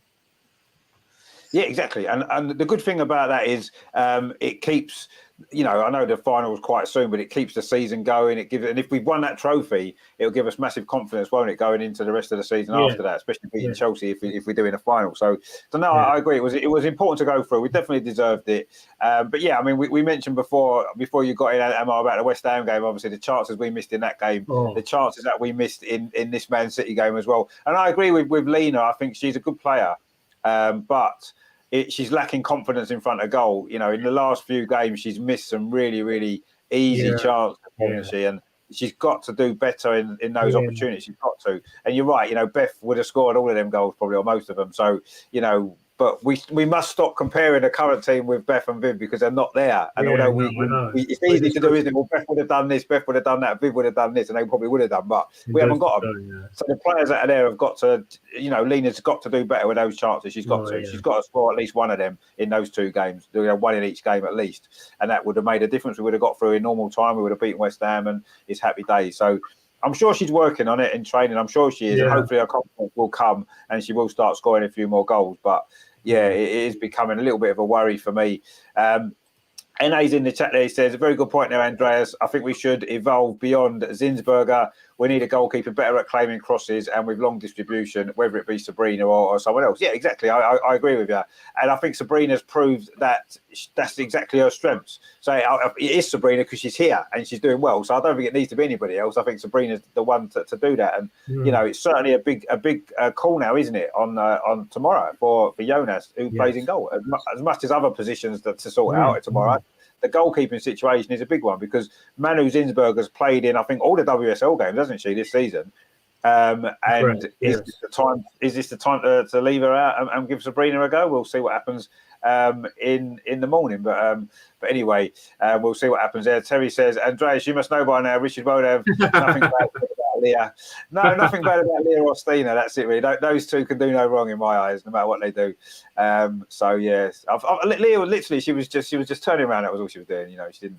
Yeah, exactly. And the good thing about that is it keeps, I know the final was quite soon, but it keeps the season going. And if we've won that trophy, it'll give us massive confidence, won't it, going into the rest of the season after that, especially beating Chelsea if we do in a final. So I agree. It was important to go through. We definitely deserved it. But yeah, I mean, we mentioned before you got in, Emma, about the West Ham game. Obviously, the chances we missed in that game, the chances that we missed in this Man City game as well. And I agree with Lena. I think she's a good player, but she's lacking confidence in front of goal. In the last few games, she's missed some really, really easy chances, hasn't she? And she's got to do better in those opportunities. She's got to. And you're right, Beth would have scored all of them goals probably, or most of them. So, but we must stop comparing the current team with Beth and Viv because they're not there. And although it's easy to do, isn't it? Well, Beth would have done this, Beth would have done that, Viv would have done this, and they probably would have done, but we haven't got them. So the players that are there have got to, Lena's got to do better with those chances. She's got to. She's got to score at least one of them in those 2 games, one in each game at least. And that would have made a difference. We would have got through in normal time. We would have beaten West Ham, and it's happy days. So I'm sure she's working on it in training. I'm sure she is. And hopefully her confidence will come and she will start scoring a few more goals. But yeah, it is becoming a little bit of a worry for me. NA's in the chat there. He says, a very good point there, Andreas. I think we should evolve beyond Zinsberger. We need a goalkeeper better at claiming crosses and with long distribution, whether it be Sabrina or someone else. Yeah, exactly. I agree with you. And I think Sabrina's proved that that's exactly her strengths. So it is Sabrina because she's here and she's doing well. So I don't think it needs to be anybody else. I think Sabrina's the one to do that. And, it's certainly a big call now, isn't it, on tomorrow for Jonas, who plays in goal. As much as other positions to sort out tomorrow, the goalkeeping situation is a big one because Manu Zinsberger's played in, I think, all the WSL games, hasn't she, this season? Is this the time to leave her out and give Sabrina a go? We'll see what happens in the morning. But anyway, we'll see what happens there. Terry says, Andreas, you must know by now, Richard won't have nothing bad about Leah. No, nothing bad about Leah or Stina. That's it, really. Those two can do no wrong in my eyes, no matter what they do. So yes, Leah literally, she was just turning around. That was all she was doing. She didn't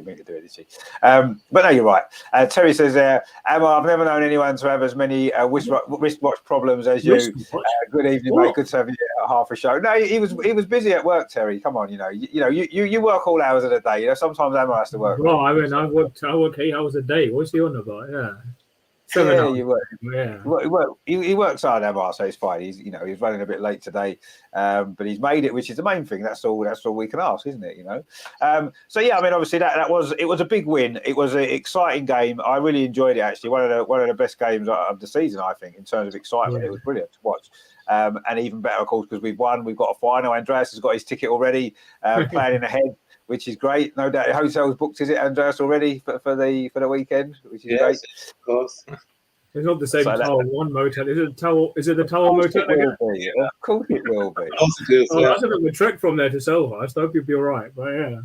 mean to do it, did she? But no, you're right. Terry says there, Emma, I've never known anyone to have as many wristwatch problems as you. Good evening, mate. Good to have you at half a show. No, he was busy at work, Terry. Come on, you work all hours of the day. Sometimes Emma has to work. Well, I mean, I work 8 hours a day. What's he on about? Yeah. He works hard, Emma, so it's fine. He's running a bit late today, but he's made it, which is the main thing. That's all we can ask, isn't it? So yeah, I mean, obviously it was a big win. It was an exciting game. I really enjoyed it, actually. One of the best games of the season, I think, in terms of excitement. It was brilliant to watch. And even better, of course, because we've won. We've got a final. Andreas has got his ticket already, planning ahead, which is great. No doubt, hotel's booked. Is it, Andreas, already for the weekend? Which is great. Of course. It's not the same Tower 1 motel. Is it the Tower motel? Of course it will be. That's a bit of a trek from there to Soho. I hope you'll be all right. But yeah.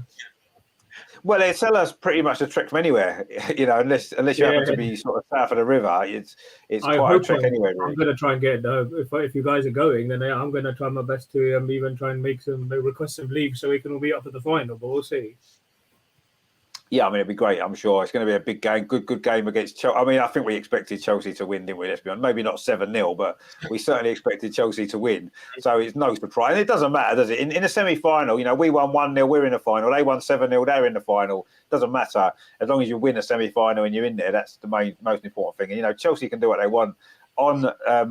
Well, they tell us pretty much a trek from anywhere, unless you happen to be sort of south of the river. It's quite a trek anyway. Really. I'm going to try and get if you guys are going, then I'm going to try my best to even try and request some leave so we can all be up for the final. But we'll see. Yeah, I mean, it'd be great. I'm sure it's going to be a big game, good game against Chelsea. I mean, I think we expected Chelsea to win, didn't we? Let's be honest. Maybe not 7-0, but we certainly expected Chelsea to win. So it's no surprise. And it doesn't matter, does it? In a semi-final, we won 1-0, we're in the final. They won 7-0, they're in the final. Doesn't matter. As long as you win a semi-final and you're in there, that's the most important thing. And, Chelsea can do what they want. On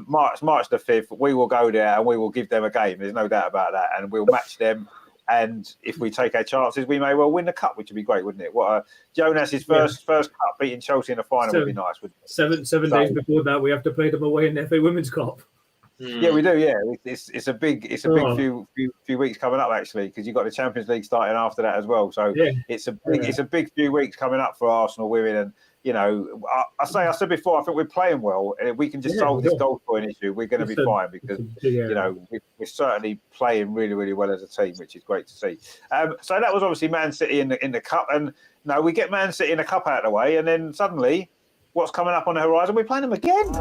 March the 5th, we will go there and we will give them a game. There's no doubt about that. And we'll match them. And if we take our chances, we may well win the cup, which would be great, wouldn't it? Jonas's first cup beating Chelsea in the final would be nice, wouldn't it? Seven days before that, we have to play them away in the FA Women's Cup. Yeah, we do. Yeah, it's a big few weeks coming up actually, because you've got the Champions League starting after that as well. So it's a big few weeks coming up for Arsenal women. And I said before, I think we're playing well. And if we can just solve this goal scoring issue, we're going to be fine because we're certainly playing really, really well as a team, which is great to see. So that was obviously Man City in the cup, and now we get Man City in the cup out of the way, and then suddenly, what's coming up on the horizon? We're playing them again.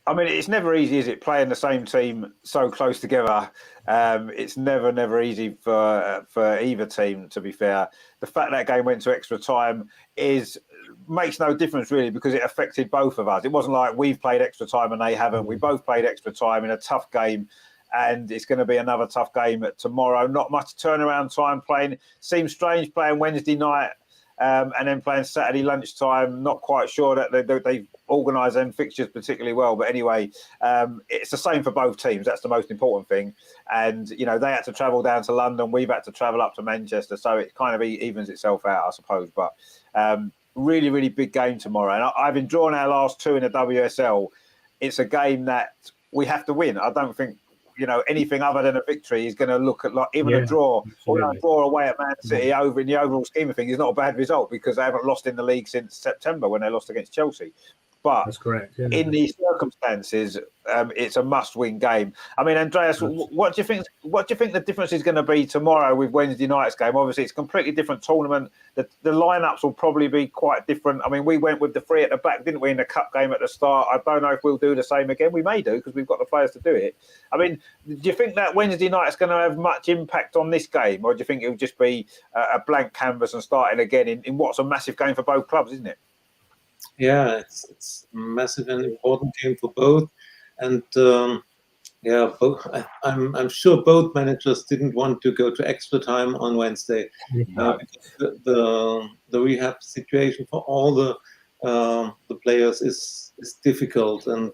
I mean, it's never easy, is it, playing the same team so close together? It's never easy for either team, to be fair. The fact that game went to extra time makes no difference, really, because it affected both of us. It wasn't like we've played extra time and they haven't. We both played extra time in a tough game, and it's going to be another tough game tomorrow. Not much turnaround time playing. Seems strange playing Wednesday night and then playing Saturday lunchtime. Not quite sure that they've organised them fixtures particularly well. But anyway, it's the same for both teams. That's the most important thing. And, they had to travel down to London. We've had to travel up to Manchester. So it kind of evens itself out, I suppose. But really, really big game tomorrow. And I've enjoyed our last two in the WSL. It's a game that we have to win. I don't think, anything other than a victory is going to look at like even a draw or a draw away at Man City over in the overall scheme of things is not a bad result because they haven't lost in the league since September when they lost against Chelsea. But that's correct. Yeah. In these circumstances, it's a must-win game. I mean, Andreas, what do you think? What do you think the difference is going to be tomorrow with Wednesday night's game? Obviously, it's a completely different tournament. The lineups will probably be quite different. I mean, we went with the three at the back, didn't we, in the cup game at the start? I don't know if we'll do the same again. We may do because we've got the players to do it. I mean, do you think that Wednesday night is going to have much impact on this game, or do you think it'll just be a blank canvas and starting again in what's a massive game for both clubs, isn't it? Yeah, it's a massive and important game for both, and both. I'm sure both managers didn't want to go to extra time on Wednesday because the rehab situation for all the players is difficult, and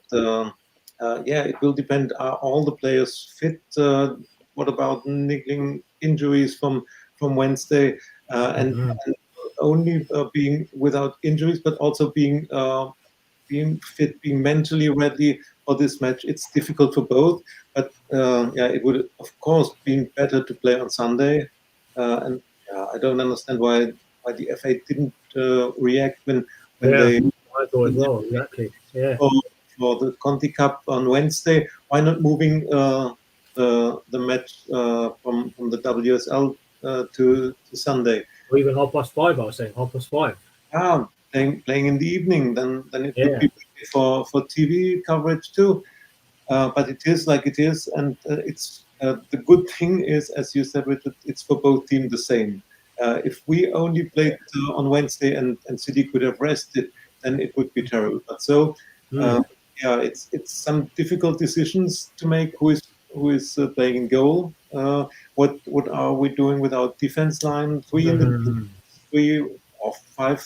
it will depend. Are all the players fit? What about niggling injuries from Wednesday and only being without injuries, but also being fit, being mentally ready for this match? It's difficult for both, but it would of course be better to play on Sunday. And I don't understand why the FA didn't react when they. I thought as well, exactly. Yeah. For the Conti Cup on Wednesday, why not moving the match from the WSL to Sunday? Or even 5:30, I was saying 5:30. Playing in the evening, then it would be for TV coverage too. But it is like it is, and it's the good thing is, as you said, Richard, it's for both teams the same. If we only played on Wednesday and City could have rested, then it would be terrible. But so it's some difficult decisions to make. Who is playing in goal? What are we doing with our defense line? Three or five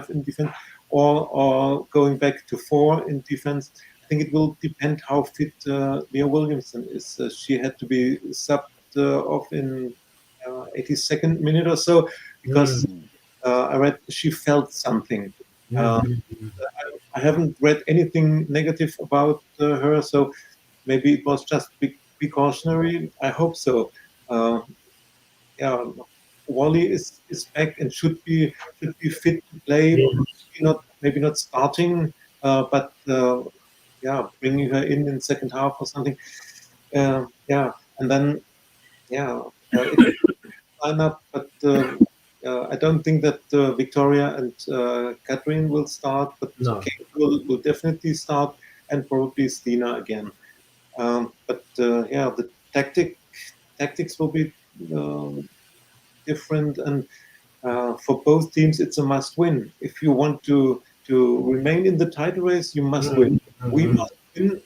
in defense, or going back to 4 in defense. I think it will depend how fit Leah Williamson is. She had to be subbed off in 82nd minute or so because I read she felt something. I haven't read anything negative about her, so maybe it was just precautionary. I hope so. Wally is back and should be fit to play. Maybe not starting, but bringing her in second half or something. And then line up. But I don't think that Victoria and Catherine will start, but Kate will definitely start, and probably Stina again. But the tactics will be different, and for both teams, it's a must-win. If you want to remain in the title race, you must win. We must win.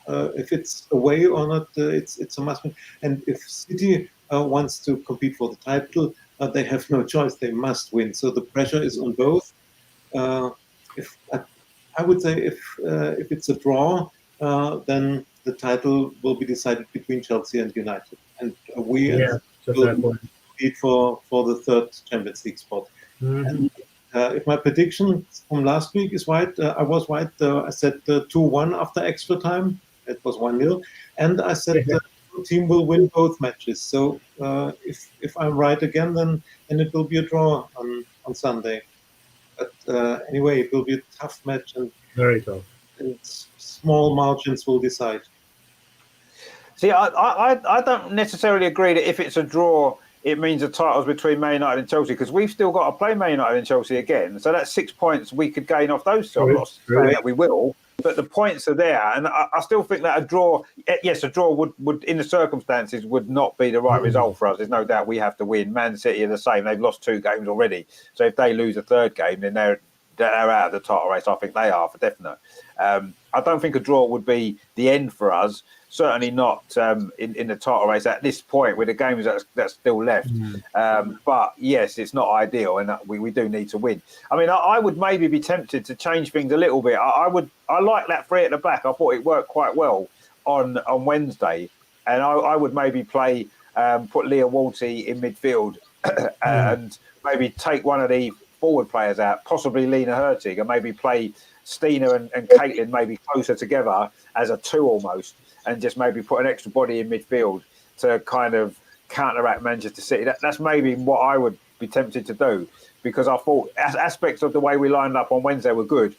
If it's away or not, it's a must-win. And if City wants to compete for the title, they have no choice. They must win. So the pressure is on both. I would say if it's a draw, then the title will be decided between Chelsea and United, and we will compete for the third Champions League spot. And if my prediction from last week is right, I was right. I said 2-1 after extra time. It was 1-0, and I said the team will win both matches. So if I'm right again, then it will be a draw on Sunday. But anyway, it will be a tough match, and very tough. And small margins will decide. See, I don't necessarily agree that if it's a draw, it means the title's between Man United and Chelsea, because we've still got to play Man United and Chelsea again. So that's 6 points we could gain off those two. I'm not saying that we will, but the points are there. And I still think that a draw would in the circumstances, would not be the right result for us. There's no doubt we have to win. Man City are the same. They've lost 2 games already. So if they lose a third game, then they're out of the title race. I think they are for definite. I don't think a draw would be the end for us. Certainly not in the title race at this point with the games that's still left. But yes, it's not ideal, and we do need to win. I mean, I would maybe be tempted to change things a little bit. I like that 3 at the back. I thought it worked quite well on Wednesday, and I would maybe play put Leah Walty in midfield and maybe take one of the forward players out, possibly Lena Hurtig, and maybe play Stina and Caitlin maybe closer together as a two almost, and just maybe put an extra body in midfield to kind of counteract Manchester City. That's maybe what I would be tempted to do, because I thought aspects of the way we lined up on Wednesday were good,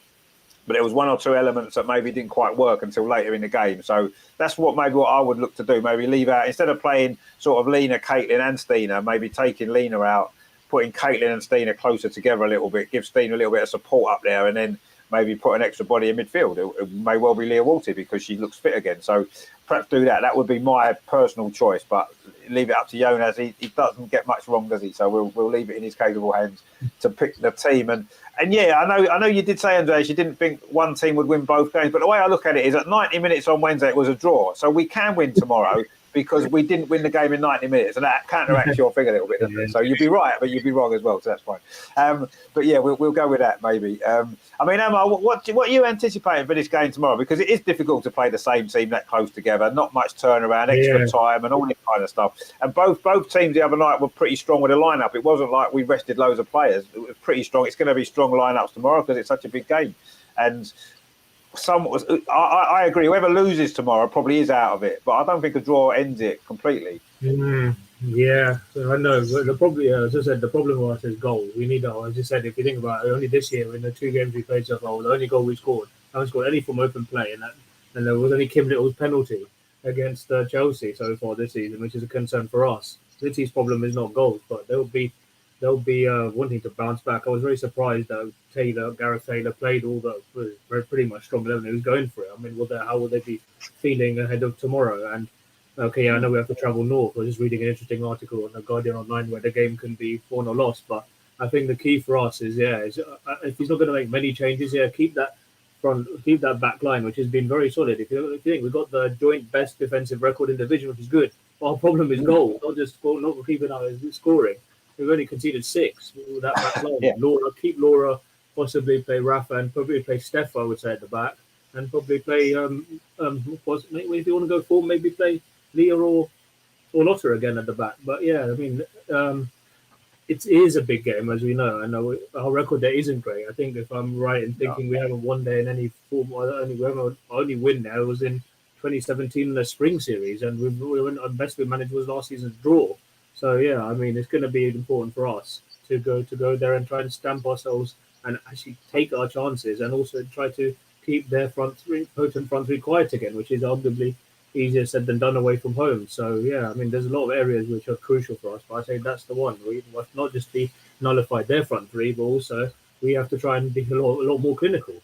but there was one or two elements that maybe didn't quite work until later in the game. So that's what I would look to do. Maybe leave out, instead of playing sort of Lena, Caitlin and Stina, maybe taking Lena out, putting Caitlin and Stina closer together a little bit, give Stina a little bit of support up there, and then maybe put an extra body in midfield. It may well be Leah Walty because she looks fit again. So perhaps do that. That would be my personal choice, but leave it up to Jonas. He doesn't get much wrong, does he? So we'll leave it in his capable hands to pick the team. And yeah, I know you did say, Andreas, you didn't think one team would win both games, but the way I look at it is at 90 minutes on Wednesday, it was a draw. So we can win tomorrow because we didn't win the game in 90 minutes, and that counteracts your thing a little bit, doesn't it? So you'd be right, but you'd be wrong as well, so that's fine. But yeah, we'll go with that maybe. I mean, Emma, what are you anticipating for this game tomorrow? Because it is difficult to play the same team that close together, not much turnaround, extra time and all this kind of stuff. And both teams the other night were pretty strong with the lineup. It wasn't like we rested loads of players. It was pretty strong. It's going to be strong lineups tomorrow because it's such a big game. And I agree. Whoever loses tomorrow probably is out of it, but I don't think a draw ends it completely. Yeah, I know. The problem, as I said, the problem for us is goals. We need, as you said, if you think about it, only this year in the 2 games we played so far, the only goal we scored, haven't scored any from open play, and there was only Kim Little's penalty against Chelsea so far this season, which is a concern for us. City's problem is not goals, but they'll be wanting to bounce back. I was very surprised that Gareth Taylor played all the pretty much strong 11. He was going for it. I mean, how will they be feeling ahead of tomorrow? And okay, I know we have to travel north. I was just reading an interesting article on the Guardian online where the game can be won or lost. But I think the key for us is if he's not going to make many changes, keep that back line, which has been very solid. If you think we've got the joint best defensive record in the division, which is good. Our problem is goals, not keeping our scoring. We've only conceded 6 with that back line. Keep Laura, possibly play Rafa, and probably play Steph, I would say, at the back, and probably play. If you want to go forward, maybe play Leah or Lotta again at the back. But yeah, I mean, it is a big game, as we know. I know our record there isn't great. I think if I'm right in thinking we haven't won there in any form, our only win there was in 2017 in the spring series, and our best we managed was last season's draw. So yeah, I mean, it's going to be important for us to go there and try to stamp ourselves and actually take our chances, and also try to keep their potent front three quiet again, which is arguably easier said than done away from home. So yeah, I mean, there's a lot of areas which are crucial for us, but I say that's the one. We must not just be nullified their front three, but also we have to try and be a lot more clinical.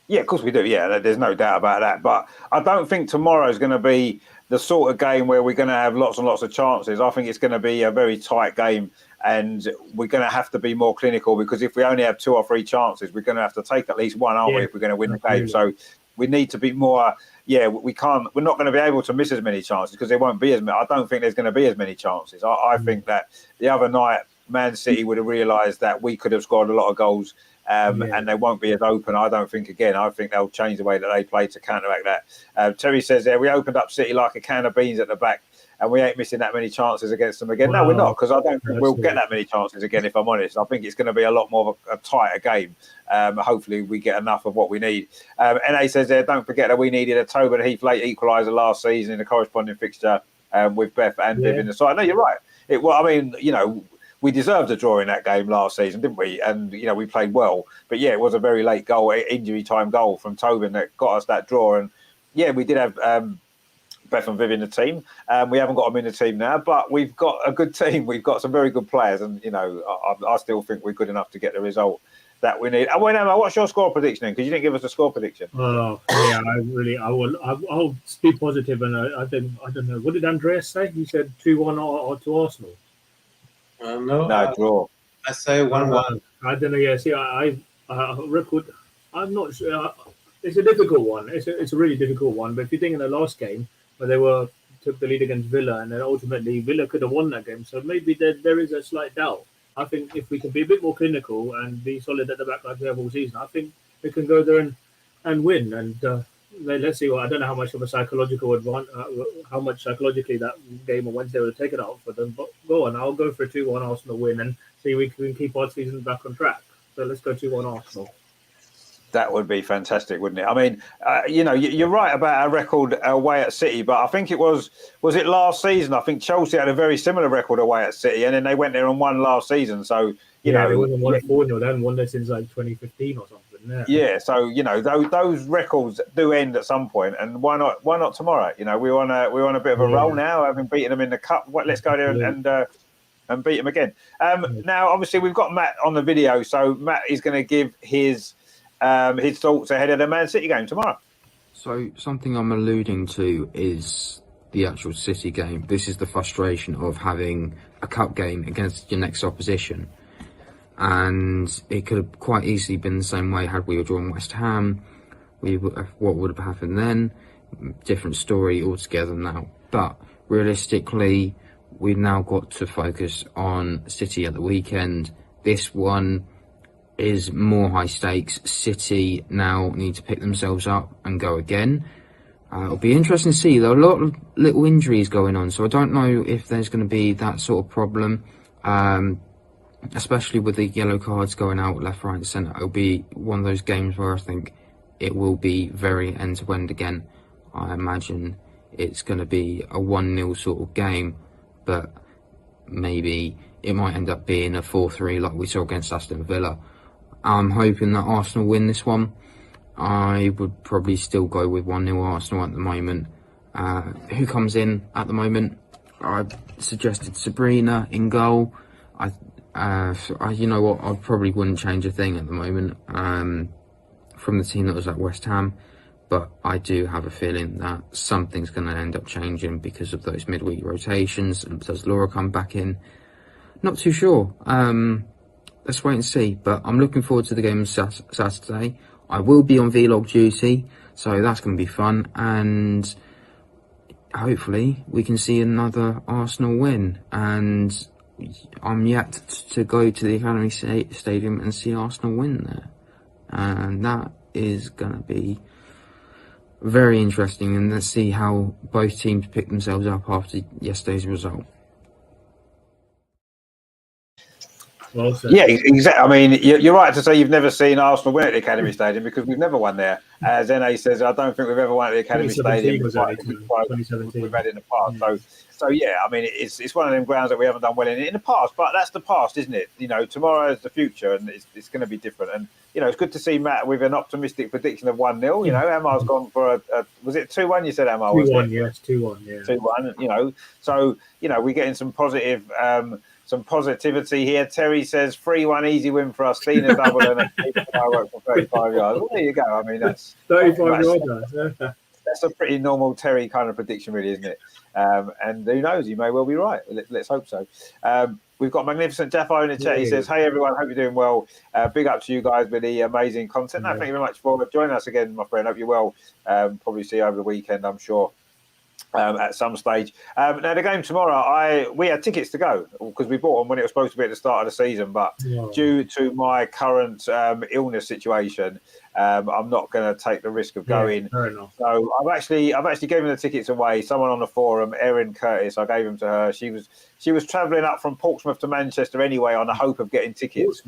Yeah, of course we do. Yeah, there's no doubt about that. But I don't think tomorrow is going to be the sort of game where we're going to have lots and lots of chances. I think it's going to be a very tight game, and we're going to have to be more clinical, because if we only have 2 or 3 chances, we're going to have to take at least one, aren't we, if we're going to win the game? So we need to be more. Yeah, we're not going to be able to miss as many chances because there won't be as many. I don't think there's going to be as many chances. I think that the other night, Man City would have realised that we could have scored a lot of goals. And they won't be as open, I don't think, again. I think they'll change the way that they play to counteract that. Terry says there, we opened up City like a can of beans at the back, and we ain't missing that many chances against them again. No, we're not, because I don't think we'll get that many chances again, if I'm honest. I think it's going to be a lot more of a tighter game. Hopefully we get enough of what we need. NA says there, don't forget that we needed a Tobin Heath late equaliser last season in the corresponding fixture with Beth and Viv in the side. No, you're right. We deserved a draw in that game last season, didn't we? And, we played well. But, yeah, it was a very late goal, injury time goal from Tobin that got us that draw. And, yeah, we did have Beth and Viv in the team. We haven't got them in the team now, but we've got a good team. We've got some very good players. And, I still think we're good enough to get the result that we need. And Emma, what's your score prediction? Because you didn't give us a score prediction. Oh, yeah, I'll be positive. And I don't know. What did Andreas say? He said 2-1 or to Arsenal. No, draw. I say 1-1. I don't know. Yeah, see, I record. I'm not sure. It's a difficult one. It's a really difficult one. But if you think in the last game where they took the lead against Villa, and then ultimately Villa could have won that game, so maybe there is a slight doubt. I think if we can be a bit more clinical and be solid at the back like we have all season, I think we can go there and win. And let's see. Well, I don't know how much of a psychological advantage, how much psychologically that game on Wednesday would have taken out for them. But go on, I'll go for a 2-1 Arsenal win and see if we can keep our season back on track. So let's go 2-1 Arsenal. That would be fantastic, wouldn't it? I mean, you're right about our record away at City, but I think it was it last season? I think Chelsea had a very similar record away at City, and then they went there and won last season. So they won 4-0. They haven't won there since like 2015 or something. Yeah. So those records do end at some point, and why not tomorrow? We're on a bit of a roll now, having beaten them in the cup. Let's go there and beat them again. Now, obviously, we've got Matt on the video, so Matt is going to give his thoughts ahead of the Man City game tomorrow. So something I'm alluding to is the actual City game. This is the frustration of having a cup game against your next opposition, and it could have quite easily been the same way had we were drawing West Ham. What would have happened then? Different story altogether now. But realistically, we've now got to focus on City at the weekend. This one is more high stakes. City now need to pick themselves up and go again. It'll be interesting to see. There are a lot of little injuries going on, so I don't know if there's going to be that sort of problem, especially with the yellow cards going out left, right and centre. It'll be one of those games where I think it will be very end-to-end again. I imagine it's going to be a 1-0 sort of game, but maybe it might end up being a 4-3 like we saw against Aston Villa. I'm hoping that Arsenal win this one. I would probably still go with 1-0 Arsenal at the moment. Who comes in at the moment? I suggested Sabrina in goal. You know what? I probably wouldn't change a thing at the moment from the team that was at West Ham. But I do have a feeling that something's going to end up changing because of those midweek rotations. Does Laura come back in? Not too sure. Let's wait and see. But I'm looking forward to the game on Saturday. I will be on vlog duty, so that's going to be fun. And hopefully we can see another Arsenal win. And I'm yet to go to the Academy Stadium and see Arsenal win there. And that is going to be very interesting. And let's see how both teams pick themselves up after yesterday's result. Well said. Yeah, exactly. I mean, you're right to say you've never seen Arsenal win at the Academy Stadium because we've never won there. As NA says, I don't think we've ever won at the Academy Stadium. Was 2017. We've had it in the past. So yeah, I mean, it's one of them grounds that we haven't done well in the past. But that's the past, isn't it? Tomorrow is the future, and it's going to be different. And it's good to see Matt with an optimistic prediction of 1-0. Amar's gone for was it 2-1? You said Amar 2-1, yes, 2-1, yeah. 2-1. So we're getting some positive. Some positivity here. Terry says 3-1 easy win for us. Dina double and a firework for 35 yards. Well, there you go. I mean, that's 35 yards. That's a pretty normal Terry kind of prediction, really, isn't it? And who knows? You may well be right. Let's hope so. We've got Magnificent Jaffo in the chat. He says, "Hey everyone, hope you're doing well. Big up to you guys with the amazing content. No, thank you very much for joining us again, my friend. Hope you're well. Probably see you over the weekend, I'm sure." At some stage. Now the game tomorrow, we had tickets to go because we bought them when it was supposed to be at the start of the season, but due to my current illness situation, I'm not going to take the risk of going. Fair enough. So I've actually given the tickets away. Someone on the forum, Erin Curtis, I gave them to her. She was travelling up from Portsmouth to Manchester anyway on the hope of getting tickets,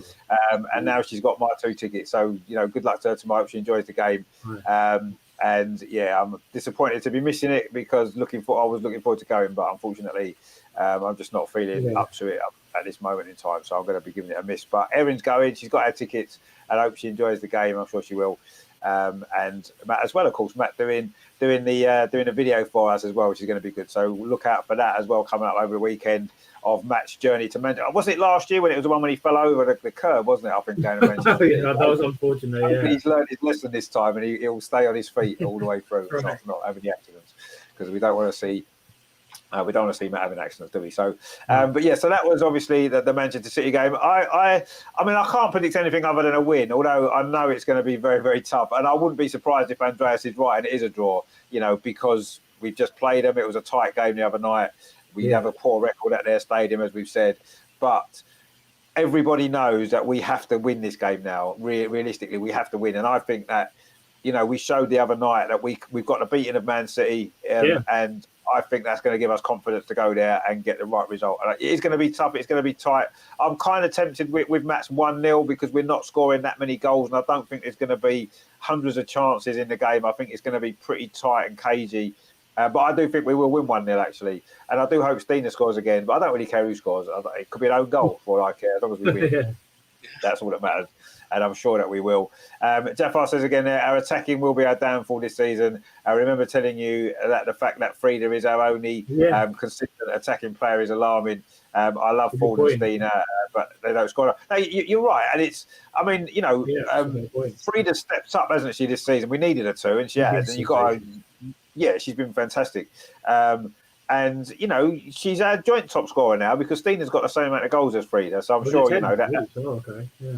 and now she's got my 2 tickets. So good luck to her tomorrow. Hope she enjoys the game. Right. And yeah, I'm disappointed to be missing it because I was looking forward to going, but unfortunately, I'm just not feeling up to it at this moment in time. So I'm going to be giving it a miss. But Erin's going; she's got her tickets, and I hope she enjoys the game. I'm sure she will. And Matt as well, of course. Matt doing the video for us as well, which is going to be good. So look out for that as well coming up over the weekend. Of Matt's journey to Manchester. Wasn't it last year when it was the one when he fell over the curb, wasn't it? I think going to Manchester. That was unfortunate. Hopefully he's learned his lesson this time and he'll stay on his feet all the way through, not having the accidents, because we don't want to see Matt having accidents, do we? So, but yeah, so that was obviously the Manchester City game. I mean, I can't predict anything other than a win, although I know it's going to be very, very tough. And I wouldn't be surprised if Andreas is right and it is a draw, because we've just played them. It was a tight game the other night. We have a poor record at their stadium, as we've said. But everybody knows that we have to win this game now. Realistically, we have to win. And I think that, we showed the other night that we've got the beating of Man City. And I think that's going to give us confidence to go there and get the right result. And it's going to be tough. It's going to be tight. I'm kind of tempted with Matt's 1-0 because we're not scoring that many goals, and I don't think there's going to be hundreds of chances in the game. I think it's going to be pretty tight and cagey. But I do think we will win 1-0 actually, and I do hope Stina scores again. But I don't really care who scores. It could be an own goal for all I care, as long as we win. Yeah. That's all that matters, and I'm sure that we will. Jafar says again there, our attacking will be our downfall this season. I remember telling you that the fact that Frida is our only consistent attacking player is alarming. I love Ford and Stina, but they don't score. No, you're right, and it's. I mean, you know, Frida steps up, hasn't she, this season? We needed her to, and she has. And you got. Yeah, she's been fantastic. And, you know, she's our joint top scorer now because Stina's got the same amount of goals as Frida. So I'm sure, you know, that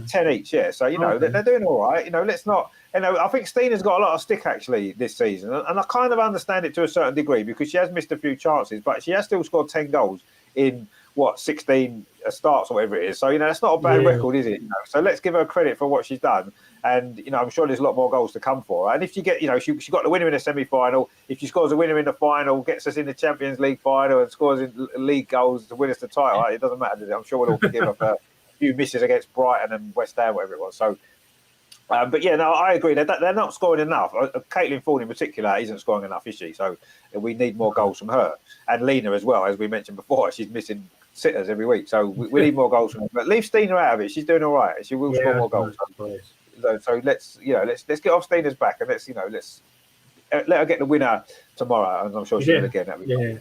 10 each, yeah. So, you know, they're doing all right. You know, let's not, you know, I think Stina's got a lot of stick actually this season. And I kind of understand it to a certain degree because she has missed a few chances, but she has still scored 10 goals in, 16 starts or whatever it is. So, you know, that's not a bad record, is it? You know? So let's give her credit for what she's done. And, you know, I'm sure there's a lot more goals to come for her. And if you get, you know, she got the winner in the semi-final. If she scores a winner in the final, gets us in the Champions League final and scores in league goals to win us the title, it doesn't matter, does it? I'm sure we'll all forgive her for a few misses against Brighton and West Ham, whatever it was. So, but yeah, no, I agree. They're not scoring enough. Caitlin Ford in particular isn't scoring enough, is she? So we need more goals from her. And Lena as well, as we mentioned before, she's missing sitters every week. So we need more goals from her. But leave Stina out of it. She's doing all right. She will score more goals. So let's get off Stina's back and let's let her get the winner tomorrow, and I'm sure she will again. That'd be cool.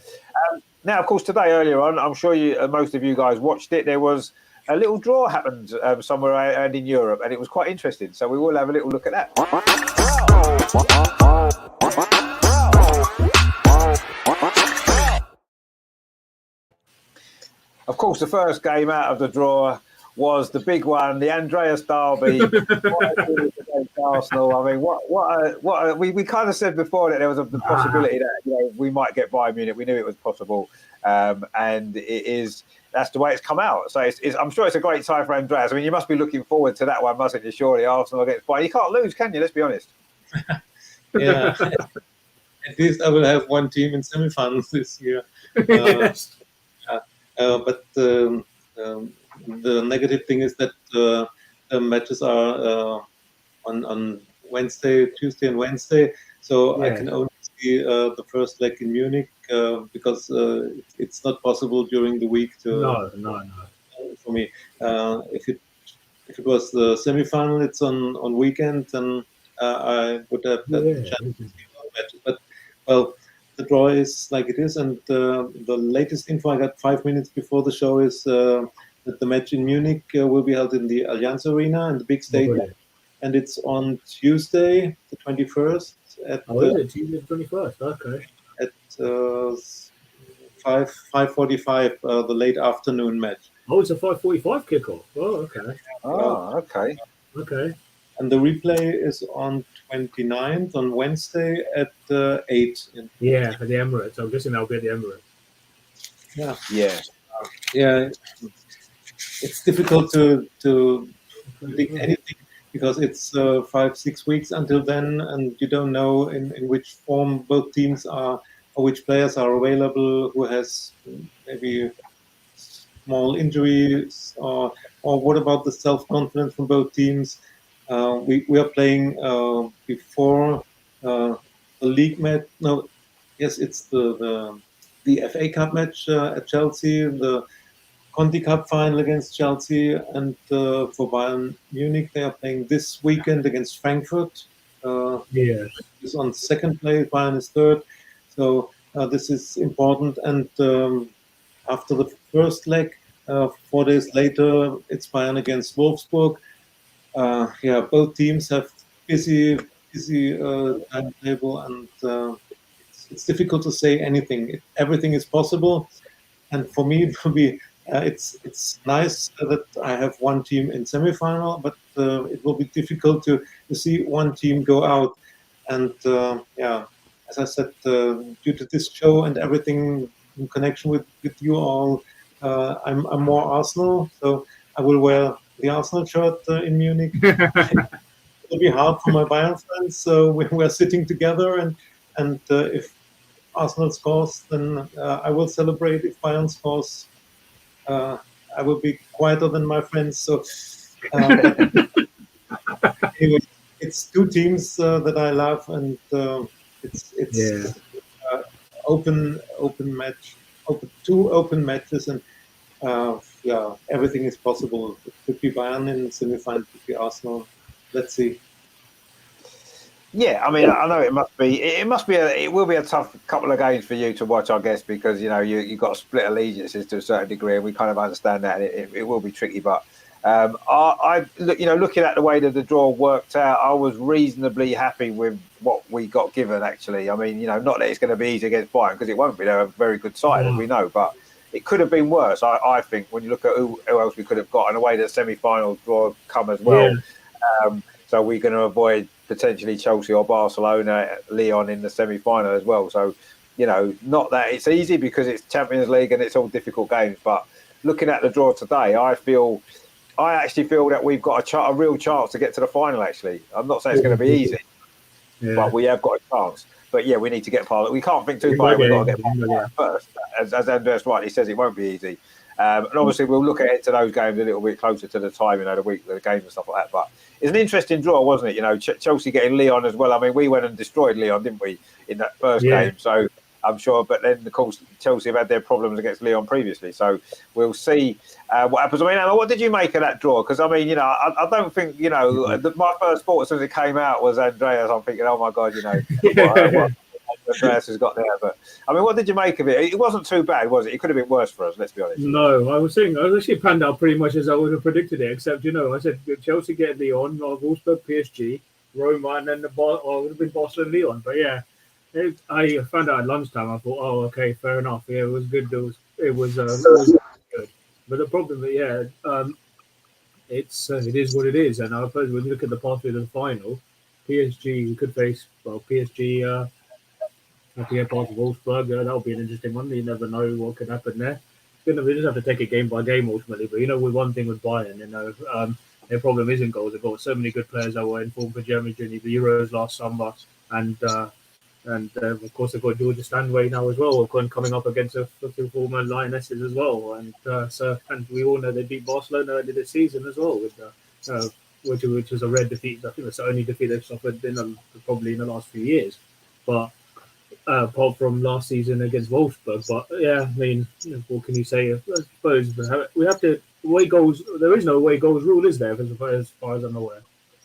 Now, of course, today earlier on, I'm sure most of you guys watched it. There was a little draw happened somewhere around in Europe, and it was quite interesting. So we will have a little look at that. Of course, the first game out of the draw was the big one, the Andreas Derby against Arsenal. I mean, we kind of said before that there was the possibility that we might get Bayern Munich. We knew it was possible, and that's the way it's come out. So I'm sure it's a great tie for Andreas. I mean, you must be looking forward to that one, mustn't you? Surely, Arsenal against Bayern. You can't lose, can you? Let's be honest. Yeah, at least I will have one team in semi-finals this year. But the negative thing is that the matches are on Wednesday, Tuesday, and Wednesday. So I can only see the first leg in Munich because it's not possible during the week to. No. For me, if it was the semi-final, it's on weekend, then I would have the chance to see all matches. But well, the draw is like it is, and the latest info I got 5 minutes before the show is that the match in Munich will be held in the Allianz Arena in the big stadium, and it's on Tuesday, the 21st. Tuesday the 21st? Okay. At 5:45, the late afternoon match. Oh, it's a 5:45 kickoff. Oh, okay. Okay. And the replay is on 29th on Wednesday at 8. At the Emirates. I'm guessing that'll be at the Emirates. Yeah. It's difficult to predict anything because it's 5-6 weeks until then, and you don't know in which form both teams are or which players are available, who has maybe small injuries, or what about the self-confidence from both teams. We are playing before the league match. No, yes, it's the FA Cup match at Chelsea, the Conti Cup final against Chelsea, and for Bayern Munich, they are playing this weekend against Frankfurt. It's on second place, Bayern is third. So this is important. And after the first leg, 4 days later, it's Bayern against Wolfsburg. Both teams have busy timetable, and it's difficult to say anything. Everything is possible, and for me, it will be. It's nice that I have one team in semi-final, but it will be difficult to see one team go out. And as I said, due to this show and everything in connection with you all, I'm more Arsenal, so I will wear the Arsenal shirt in Munich. It will be hard for my Bayern fans, so we're sitting together, and if Arsenal scores, then I will celebrate. If Bayern scores, I will be quieter than my friends. So, but anyway, it's two teams that I love, and it's open match, two open matches, and yeah, everything is possible. It could be Bayern in semi-final, it could be Arsenal. Let's see. Yeah, I mean, I know it must be. It will be a tough couple of games for you to watch, I guess, because you've got to split allegiances to a certain degree, and we kind of understand that. And it will be tricky, but I looking at the way that the draw worked out, I was reasonably happy with what we got given. Actually, I mean, not that it's going to be easy against Bayern, because it won't be. They're a very good side, as we know, but it could have been worse. I think when you look at who else we could have got, and the way the semi-final draw come as well. Yeah. So we're going to avoid potentially Chelsea or Barcelona, Lyon in the semi-final as well. So, not that it's easy, because it's Champions League and it's all difficult games. But looking at the draw today, I actually feel that we've got a real chance to get to the final. Actually, I'm not saying it's going to be easy, but we have got a chance. But yeah, we need to get past it. We can't think too far. We've got to get past it first. As Andreas rightly says, it won't be easy. And obviously, we'll look ahead to those games a little bit closer to the time, the week, the games and stuff like that. But it's an interesting draw, wasn't it? Chelsea getting Lyon as well. I mean, we went and destroyed Lyon, didn't we, in that first game? So I'm sure. But then, of course, Chelsea have had their problems against Lyon previously. So we'll see what happens. I mean, Anna, what did you make of that draw? Because, I mean, I don't think, my first thought as soon as it came out was Andreas. I'm thinking, oh, my God, what Andreas has got there. But, I mean, what did you make of it? It wasn't too bad, was it? It could have been worse for us, let's be honest. No, I was actually panned out pretty much as I would have predicted it, except, I said Chelsea get Lyon, Wolfsburg, PSG, Roma, and then it would have been Barcelona, Lyon. But yeah, I found out at lunchtime. I thought, oh, okay, fair enough. Yeah, it was good. It was good. But the problem, it is what it is. And I suppose when you look at the pathway to the final, PSG could face PSG. Have to get past Wolfsburg. That'll be an interesting one. You never know what could happen there. We just have to take it game by game ultimately. But with one thing with Bayern, their problem isn't goals. They've got so many good players that were in form for Germany during the Euros last summer, and of course they've got Georgia Stanway now as well, coming up against a former Lionesses as well. And we all know they beat Barcelona earlier this season as well, which was a rare defeat. I think that's the only defeat they've suffered probably in the last few years. But apart from last season against Wolfsburg. But yeah, I mean, what can you say? I suppose we have to away goals. There is no away goals rule, is there? As far as I'm aware.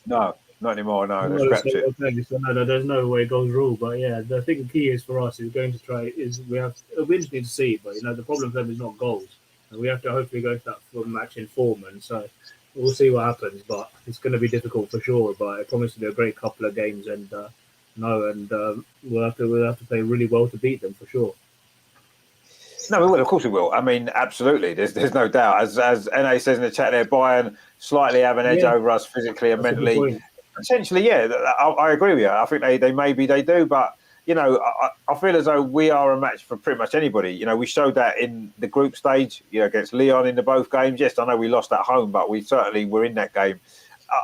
No, not anymore. No, there's no away goals rule. But yeah, the thing key is for us it'll be interesting to see. But the problem for them is not goals, and we have to hopefully go to that match in form. And so we'll see what happens. But it's going to be difficult for sure. But I promise to be a great couple of games and. We'll have to play really well to beat them for sure. No, we will. Of course, we will. I mean, absolutely. There's no doubt. As Na says in the chat there, Bayern slightly have an edge over us physically and mentally. Potentially, yeah. I agree with you. I think they do, but I feel as though we are a match for pretty much anybody. We showed that in the group stage, against Lyon in both games. Yes, I know we lost at home, but we certainly were in that game.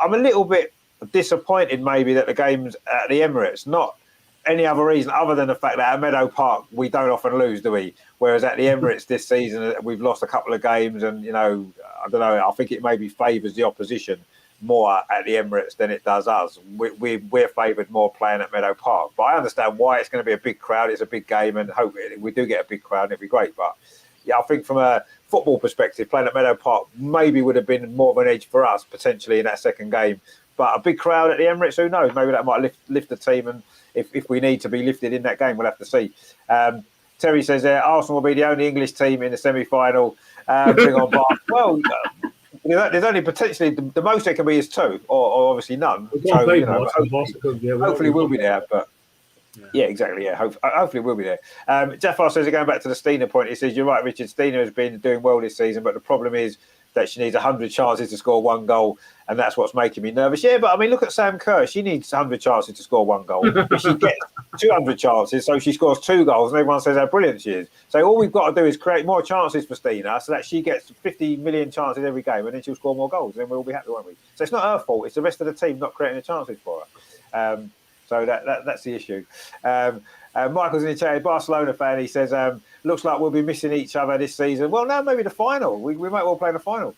I'm a little bit disappointed maybe that the game's at the Emirates, not any other reason other than the fact that at Meadow Park we don't often lose, do we? Whereas at the Emirates this season we've lost a couple of games, and I don't know, I think it maybe favours the opposition more at the Emirates than it does us. We're favoured more playing at Meadow Park, but I understand why. It's going to be a big crowd, it's a big game, and hope we do get a big crowd and it'd be great. But yeah, I think from a football perspective, playing at Meadow Park maybe would have been more of an edge for us potentially in that second game. But a big crowd at the Emirates, who knows? Maybe that might lift the team, and if we need to be lifted in that game, we'll have to see. Terry says Arsenal will be the only English team in the semi-final. Bring on Bar. Well, there's only potentially the most there can be is two, or obviously none. So hopefully we'll be there. But yeah, exactly. Yeah, hopefully we'll be there. Jafar says, going back to the Steiner point, he says, you're right, Richard. Steiner has been doing well this season, but the problem is that she needs 100 chances to score one goal, and that's what's making me nervous. Yeah, but I mean, look at Sam Kerr. She needs 100 chances to score one goal, but she gets 200 chances, so she scores 2 goals, and everyone says how brilliant she is. So all we've got to do is create more chances for Stina, so that she gets 50 million chances every game, and then she'll score more goals, and then we'll be happy, won't we? So it's not her fault; it's the rest of the team not creating the chances for her. So that's the issue. Michael's in the chat, Barcelona fan. He says, looks like we'll be missing each other this season. Well, no, maybe the final. We might well play the final.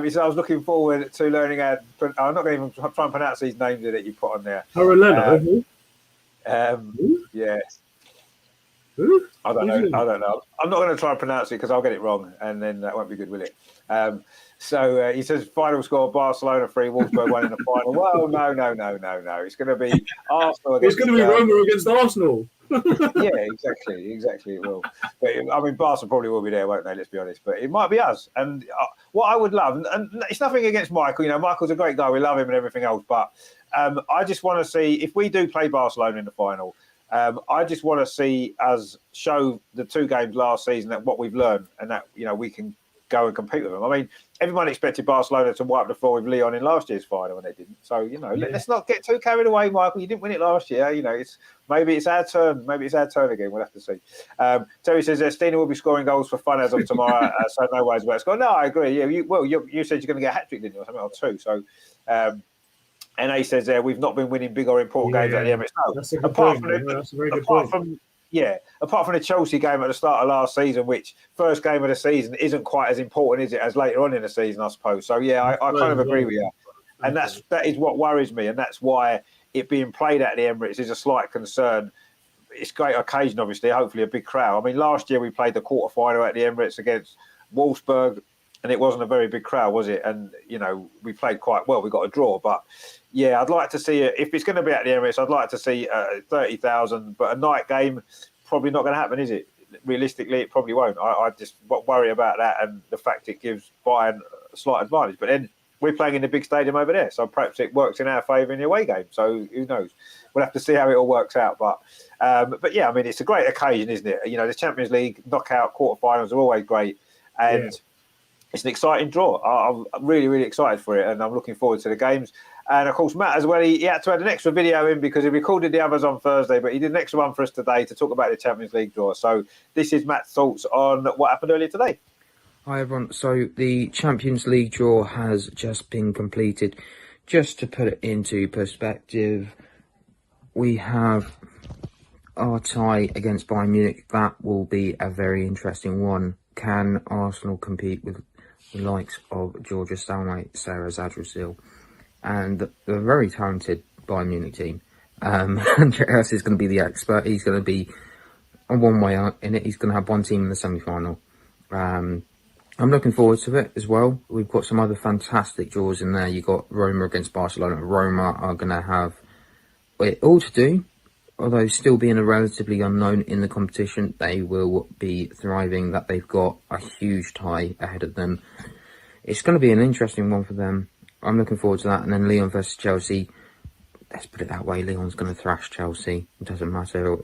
He said, I was looking forward to learning how. I'm not going to even try and pronounce these names that you put on there. Carolina. Yeah. Who? I don't know. I'm not going to try and pronounce it because I'll get it wrong, and then that won't be good, will it? So he says final score: Barcelona 3, Wolfsburg 1 in the final. Well, no. It's going to be Arsenal. It's going to be Roma against Arsenal. Yeah, exactly. It will. But I mean, Barca probably will be there, won't they? Let's be honest. But it might be us. And what I would love, and it's nothing against Michael. You know, Michael's a great guy. We love him and everything else. But I just want to see if we do play Barcelona in the final. I just want to see us show the 2 games last season that what we've learned and that, you know, we can go and compete with them. I mean, everyone expected Barcelona to wipe the floor with Lyon in last year's final and they didn't. So, you know, let's not get too carried away, Michael. You didn't win it last year. You know, maybe it's our turn. Maybe it's our turn again. We'll have to see. Terry says, Stina will be scoring goals for fun as of tomorrow. So no worries about it. No, I agree. Yeah, you said you're going to get a hat-trick, didn't you, or something, or 2. So, and he says we've not been winning big or important games at the Emirates. No, that's a good point. That's a very good point. Apart from the Chelsea game at the start of last season, which first game of the season isn't quite as important, is it, as later on in the season, I suppose. So yeah, I kind of agree with you, and that is what worries me, and that's why it being played at the Emirates is a slight concern. It's a great occasion, obviously. Hopefully, a big crowd. I mean, last year we played the quarterfinal at the Emirates against Wolfsburg. And it wasn't a very big crowd, was it? And, you know, we played quite well. We got a draw. But, yeah, I'd like to see it. If it's going to be at the Emirates, I'd like to see 30,000. But a night game, probably not going to happen, is it? Realistically, it probably won't. I just worry about that and the fact it gives Bayern a slight advantage. But then we're playing in the big stadium over there. So perhaps it works in our favour in the away game. So who knows? We'll have to see how it all works out. But yeah, I mean, it's a great occasion, isn't it? You know, the Champions League knockout quarterfinals are always great. And... Yeah. It's an exciting draw. I'm really, really excited for it, and I'm looking forward to the games. And, of course, Matt as well, he had to add an extra video in because he recorded the others on Thursday, but he did an extra one for us today to talk about the Champions League draw. So this is Matt's thoughts on what happened earlier today. Hi, everyone. So the Champions League draw has just been completed. Just to put it into perspective, we have our tie against Bayern Munich. That will be a very interesting one. Can Arsenal compete with the likes of Georgia Stalmate, Sarah Zadrazil, and the very talented Bayern Munich team? Andreas is going to be the expert. He's going to be on one way out in it. He's going to have one team in the semi-final. I'm looking forward to it as well. We've got some other fantastic draws in there. You've got Roma against Barcelona. Roma are going to have it all to do. Although still being a relatively unknown in the competition, they will be thriving, that they've got a huge tie ahead of them. It's going to be an interesting one for them. I'm looking forward to that. And then Lyon versus Chelsea. Let's put it that way. Lyon's going to thrash Chelsea. It doesn't matter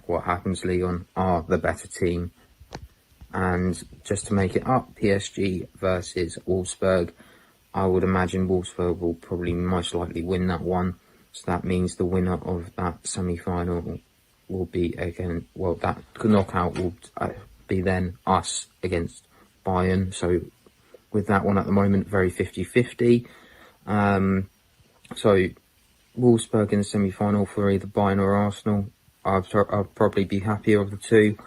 what happens. Lyon are the better team. And just to make it up, PSG versus Wolfsburg. I would imagine Wolfsburg will probably most likely win that one. So that means the winner of that semi-final will be again, well, that knockout will be then us against Bayern. So with that one at the moment, very 50-50. So Wolfsburg in the semi-final for either Bayern or Arsenal. I'd probably be happier of the two.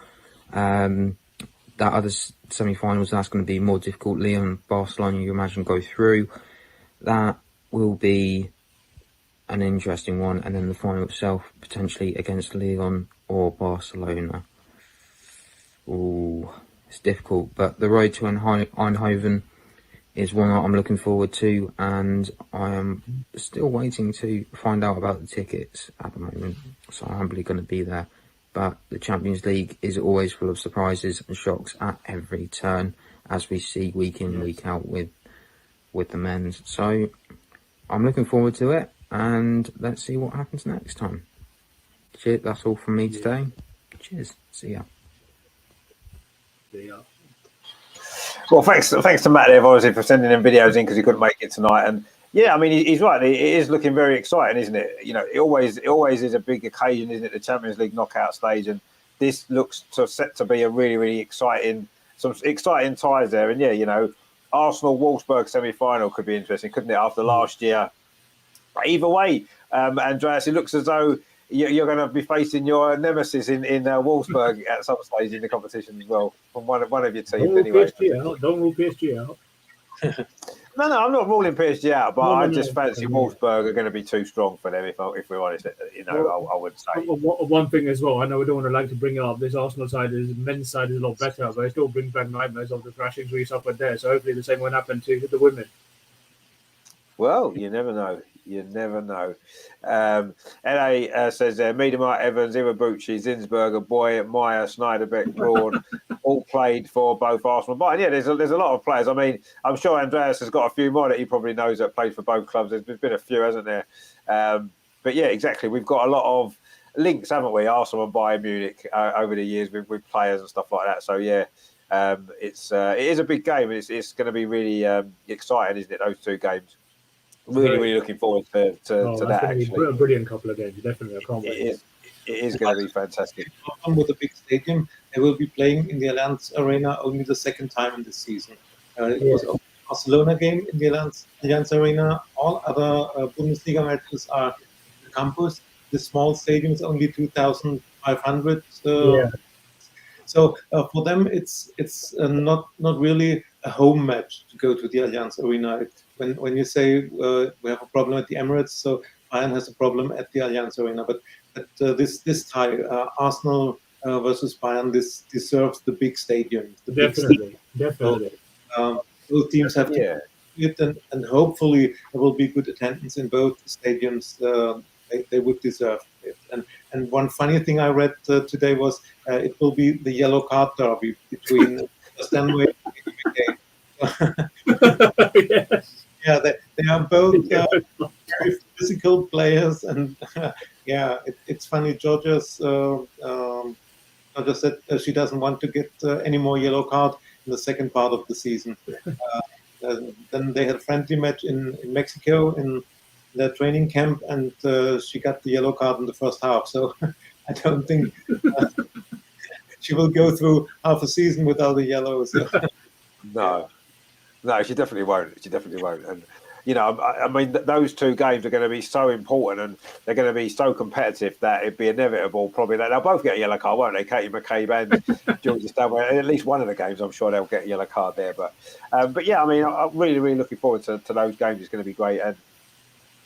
That other semi-finals, that's going to be more difficult. Lyon, Barcelona, you imagine, go through. That will be an interesting one, and then the final itself potentially against Lyon or Barcelona. Ooh, it's difficult, but the road to Eindhoven is one that I'm looking forward to, and I am still waiting to find out about the tickets at the moment, so I'm probably going to be there. But the Champions League is always full of surprises and shocks at every turn, as we see week in, week out with the men's. So I'm looking forward to it. And let's see what happens next time. Cheers, that's all from me today. Cheers. See ya. Well, thanks to Matt there, obviously, for sending them videos in because he couldn't make it tonight. And yeah, I mean, he's right. It is looking very exciting, isn't it? You know, it always is a big occasion, isn't it? The Champions League knockout stage, and this looks set to be a really, really exciting, some exciting ties there. And yeah, you know, Arsenal Wolfsburg semi-final could be interesting, couldn't it? After last year. Either way, Andreas, it looks as though you're going to be facing your nemesis in Wolfsburg at some stage in the competition as well, from one of your teams Don't rule anyway. PSG out. Don't rule PSG out. No, I'm not ruling PSG out, but I just fancy Yeah. Wolfsburg are going to be too strong for them. If we're honest, I would say. One thing as well, I know we don't want to like to bring it up. This Arsenal side men's side is a lot better, but it still brings back nightmares of the thrashings we suffered there. So hopefully the same won't happen to the women. Well, you never know. You never know. LA says there, Miedemar, Evans, Iwabuchi, Zinsberger, Boy, Meyer, Snyderbeck, Broad, all played for both Arsenal. But yeah, there's a lot of players. I mean, I'm sure Andreas has got a few more that he probably knows that played for both clubs. There's been a few, hasn't there? But yeah, exactly. We've got a lot of links, haven't we? Arsenal and Bayern Munich over the years with players and stuff like that. So yeah, it is a big game, and it's going to be really exciting, isn't it? Those two games. Really looking forward to that. Actually, a brilliant couple of games. Definitely, I can't wait. It is going to be fantastic. With a big stadium, they will be playing in the Allianz Arena only the second time in this season. It was a Barcelona game in the Allianz Arena. All other Bundesliga matches are in the campus. The small stadium is only 2,500. So for them, it's not really a home match to go to the Allianz Arena. When you say we have a problem at the Emirates, so Bayern has a problem at the Allianz Arena. But this tie, Arsenal versus Bayern, this deserves the big stadium. Definitely. So, both teams have to it, and hopefully there will be good attendance in both stadiums. They would deserve it. And one funny thing I read today was it will be the yellow card derby between Stanway and McKay. Yes. Yeah, they are both very physical players, and it's funny. Georgia said she doesn't want to get any more yellow card in the second part of the season. Then they had a friendly match in Mexico in their training camp, and she got the yellow card in the first half. So I don't think she will go through half a season without the yellows. No, she definitely won't. And I mean, those two games are going to be so important, and they're going to be so competitive that it'd be inevitable. Probably that they'll both get a yellow card, won't they? Katie McCabe and Georgia Stanway. At least one of the games, I'm sure they'll get a yellow card there. But yeah, I mean, I'm really looking forward to those games. It's going to be great. And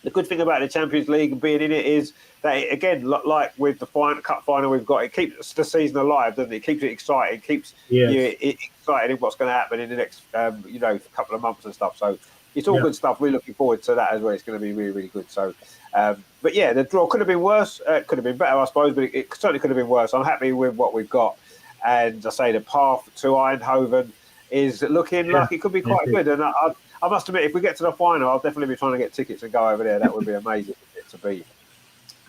the good thing about the Champions League and being in it is that, again, like with the cup final we've got, it keeps the season alive, doesn't it? It keeps it exciting, keeps you excited in what's going to happen in the next, couple of months and stuff. So it's all good stuff. We're looking forward to that as well. It's going to be really good. So, but yeah, the draw could have been worse. It could have been better, I suppose, but it certainly could have been worse. I'm happy with what we've got. And I say the path to Eindhoven is looking like it could be quite good. And I must admit, if we get to the final, I'll definitely be trying to get tickets and go over there. That would be amazing to be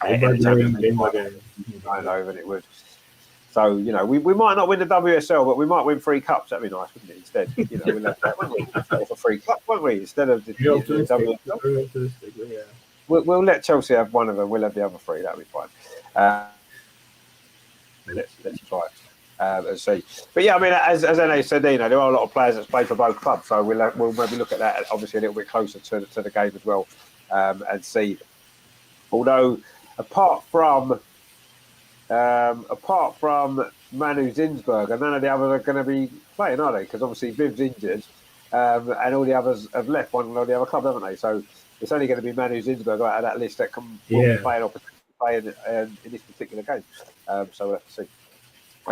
in the Champions League Eindhoven. It would. So, we might not win the WSL, but we might win 3 cups. That'd be nice, wouldn't it? Instead, we'll have that, wouldn't we? For 3 cups, won't we? Instead of the WSL. We'll let Chelsea have one of them. We'll have the other 3. That'll be fine. Let's try it. And see. But yeah, I mean, as NA said, there are a lot of players that play for both clubs, so we'll maybe look at that obviously a little bit closer to the game as well, and see. Although apart from Manu Zinsberger, none of the others are going to be playing, are they? Because obviously Viv's injured, and all the others have left one or the other club, haven't they? So it's only going to be Manu Zinsberger out of that list that can play or play in this particular game. So we'll have to see.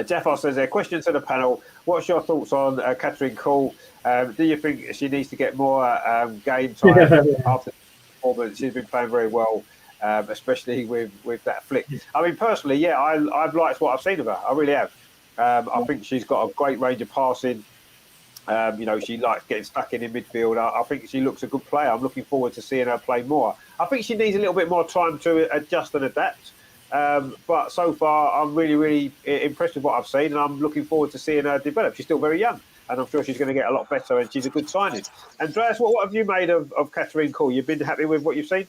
Jeff says, a question to the panel. What's your thoughts on Catherine Cole? Do you think she needs to get more game time after the performance? She's been playing very well, especially with that flick. I mean, personally, I've liked what I've seen of her. I really have. I think she's got a great range of passing. She likes getting stuck in midfield. I think she looks a good player. I'm looking forward to seeing her play more. I think she needs a little bit more time to adjust and adapt. But so far, I'm really impressed with what I've seen, and I'm looking forward to seeing her develop. She's still very young, and I'm sure she's going to get a lot better, and she's a good signing. Andreas, what have you made of Catherine Cole? You've been happy with what you've seen?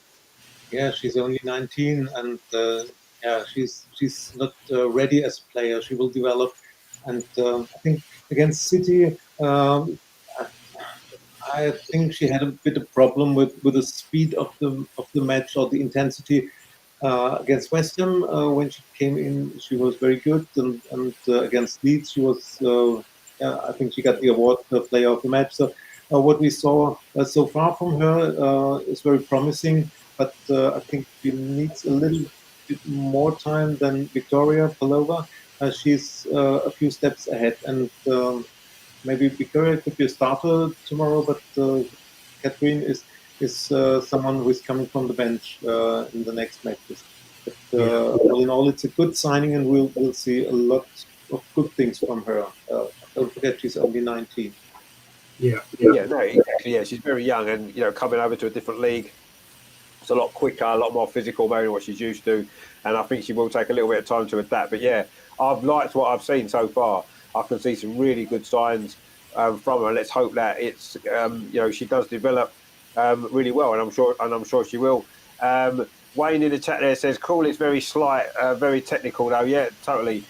Yeah, she's only 19, and she's not ready as a player. She will develop, and I think against City, I think she had a bit of problem with the speed of the match or the intensity. Against West Ham, when she came in, she was very good, and against Leeds, she was. I think she got the award for Player of the Match. So what we saw so far from her is very promising, but I think she needs a little bit more time than Victoria Palova. She's a few steps ahead, and maybe Victoria could be a starter tomorrow, but Catherine is someone who is coming from the bench in the next matches. But all in all, it's a good signing, and we'll see a lot of good things from her. Don't forget, she's only 19. Yeah, no, exactly. Yeah, she's very young, and coming over to a different league, it's a lot quicker, a lot more physical, maybe what she's used to, and I think she will take a little bit of time to adapt. But yeah, I've liked what I've seen so far. I can see some really good signs from her. Let's hope that it's she does develop really well, and I'm sure she will. Wayne in the chat there says, "Cool, it's very slight, very technical though." Yeah, totally.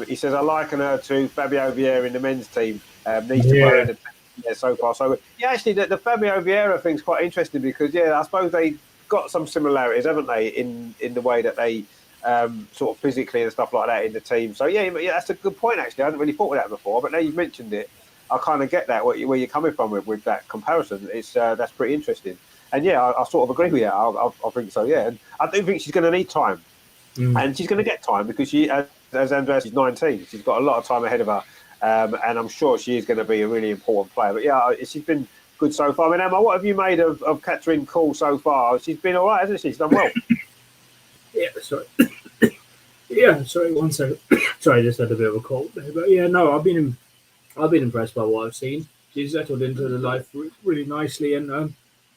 He says, "I liken her to Fabio Vieira in the men's team. Needs to grow in the team so far." So yeah, actually, the Fabio Vieira thing's quite interesting because I suppose they got some similarities, haven't they, in the way that they sort of physically and stuff like that in the team. So yeah, that's a good point actually. I hadn't really thought of that before, but now you've mentioned it, I kind of get that where you're coming from with that comparison. It's that's pretty interesting, and yeah, I sort of agree with you. I think so, yeah, and I do think she's going to need time, and she's going to get time because she, as Andreas is 19, she's got a lot of time ahead of her, and I'm sure she is going to be a really important player. But yeah, she's been good so far. I mean, Emma, what have you made of Catherine Call so far? She's been all right, hasn't she? She's done well. Yeah, sorry. Yeah, sorry, one second. Sorry, I just had a bit of a cold there. But yeah, no, I've been impressed by what I've seen. She's settled into the life really nicely, and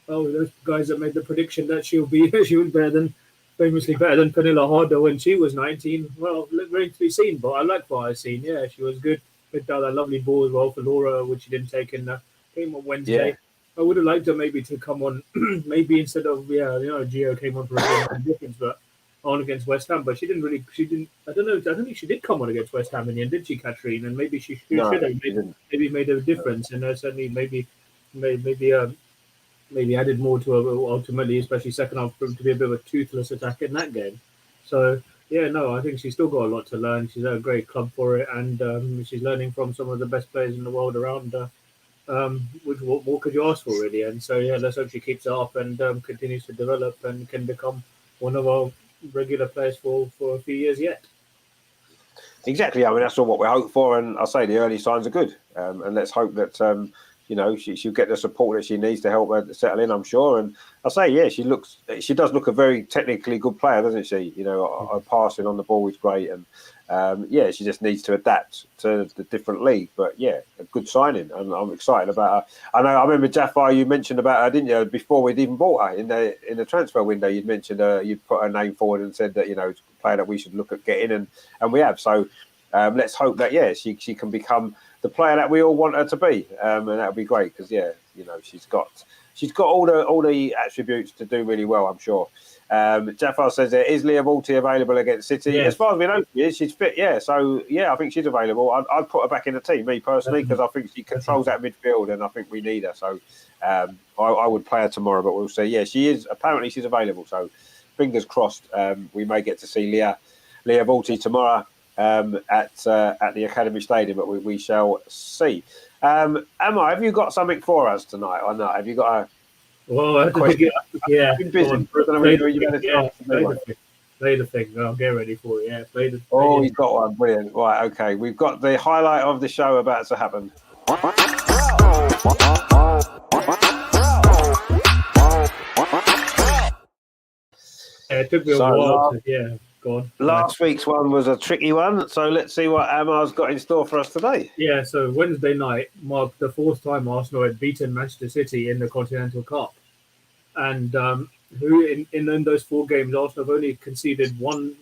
those guys that made the prediction that she was famously better than Pernilla Harder when she was 19. Well, remains to be seen, but I like what I've seen. Yeah, she was good. Picked out that lovely ball as well for Laura, which she didn't take in the game on Wednesday. Yeah. I would have liked her maybe to come on, maybe instead of Gio came on for a difference, but on against West Ham. But she didn't. I don't know. I don't think she did come on against West Ham in the end, did she, Catherine? And maybe she should have made a difference, and certainly maybe added more to her ultimately, especially second half, to be a bit of a toothless attack in that game. So yeah, no, I think she's still got a lot to learn. She's at a great club for it, and she's learning from some of the best players in the world around her. Which what more could you ask for, really? And so yeah, let's hope she keeps it up and continues to develop and can become one of our regular players for a few years yet. Exactly. I mean, that's all what we hope for, and I say the early signs are good. And let's hope that she'll get the support that she needs to help her settle in. I'm sure. And I say, yeah, she does look a very technically good player, doesn't she? Her passing on the ball is great, and she just needs to adapt to the different league. But yeah, a good signing, and I'm excited about her. I remember Jafar, you mentioned about her, didn't you? Before we'd even bought her in the transfer window, you'd mentioned you'd put her name forward and said that it's a player that we should look at getting, and we have. So let's hope that she can become the player that we all want her to be, and that would be great because she's got all the attributes to do really well, I'm sure. Jafar says there is Leah Balti available against City. Yes. As far as we know, she's fit. Yeah, so yeah, I think she's available. I'd put her back in the team, me personally, because I think she controls that midfield, and I think we need her. So I would play her tomorrow, but we'll see. Yeah, she is. Apparently, she's available. So fingers crossed. We may get to see Leah Balti tomorrow at the Academy Stadium, but we shall see. Emma, have you got something for us tonight or not? Have you got a? Well, I have to think it. Yeah. I've been busy. Play the thing. I'll get ready for it. Yeah. Play the. Oh, you've got one. Brilliant. Right. Okay. We've got the highlight of the show about to happen. Yeah, it took me a while. Go on. Last week's one was a tricky one, so let's see what Emma's got in store for us today. Yeah, so Wednesday night marked the fourth time Arsenal had beaten Manchester City in the Continental Cup. And who in those 4 games, Arsenal have only conceded one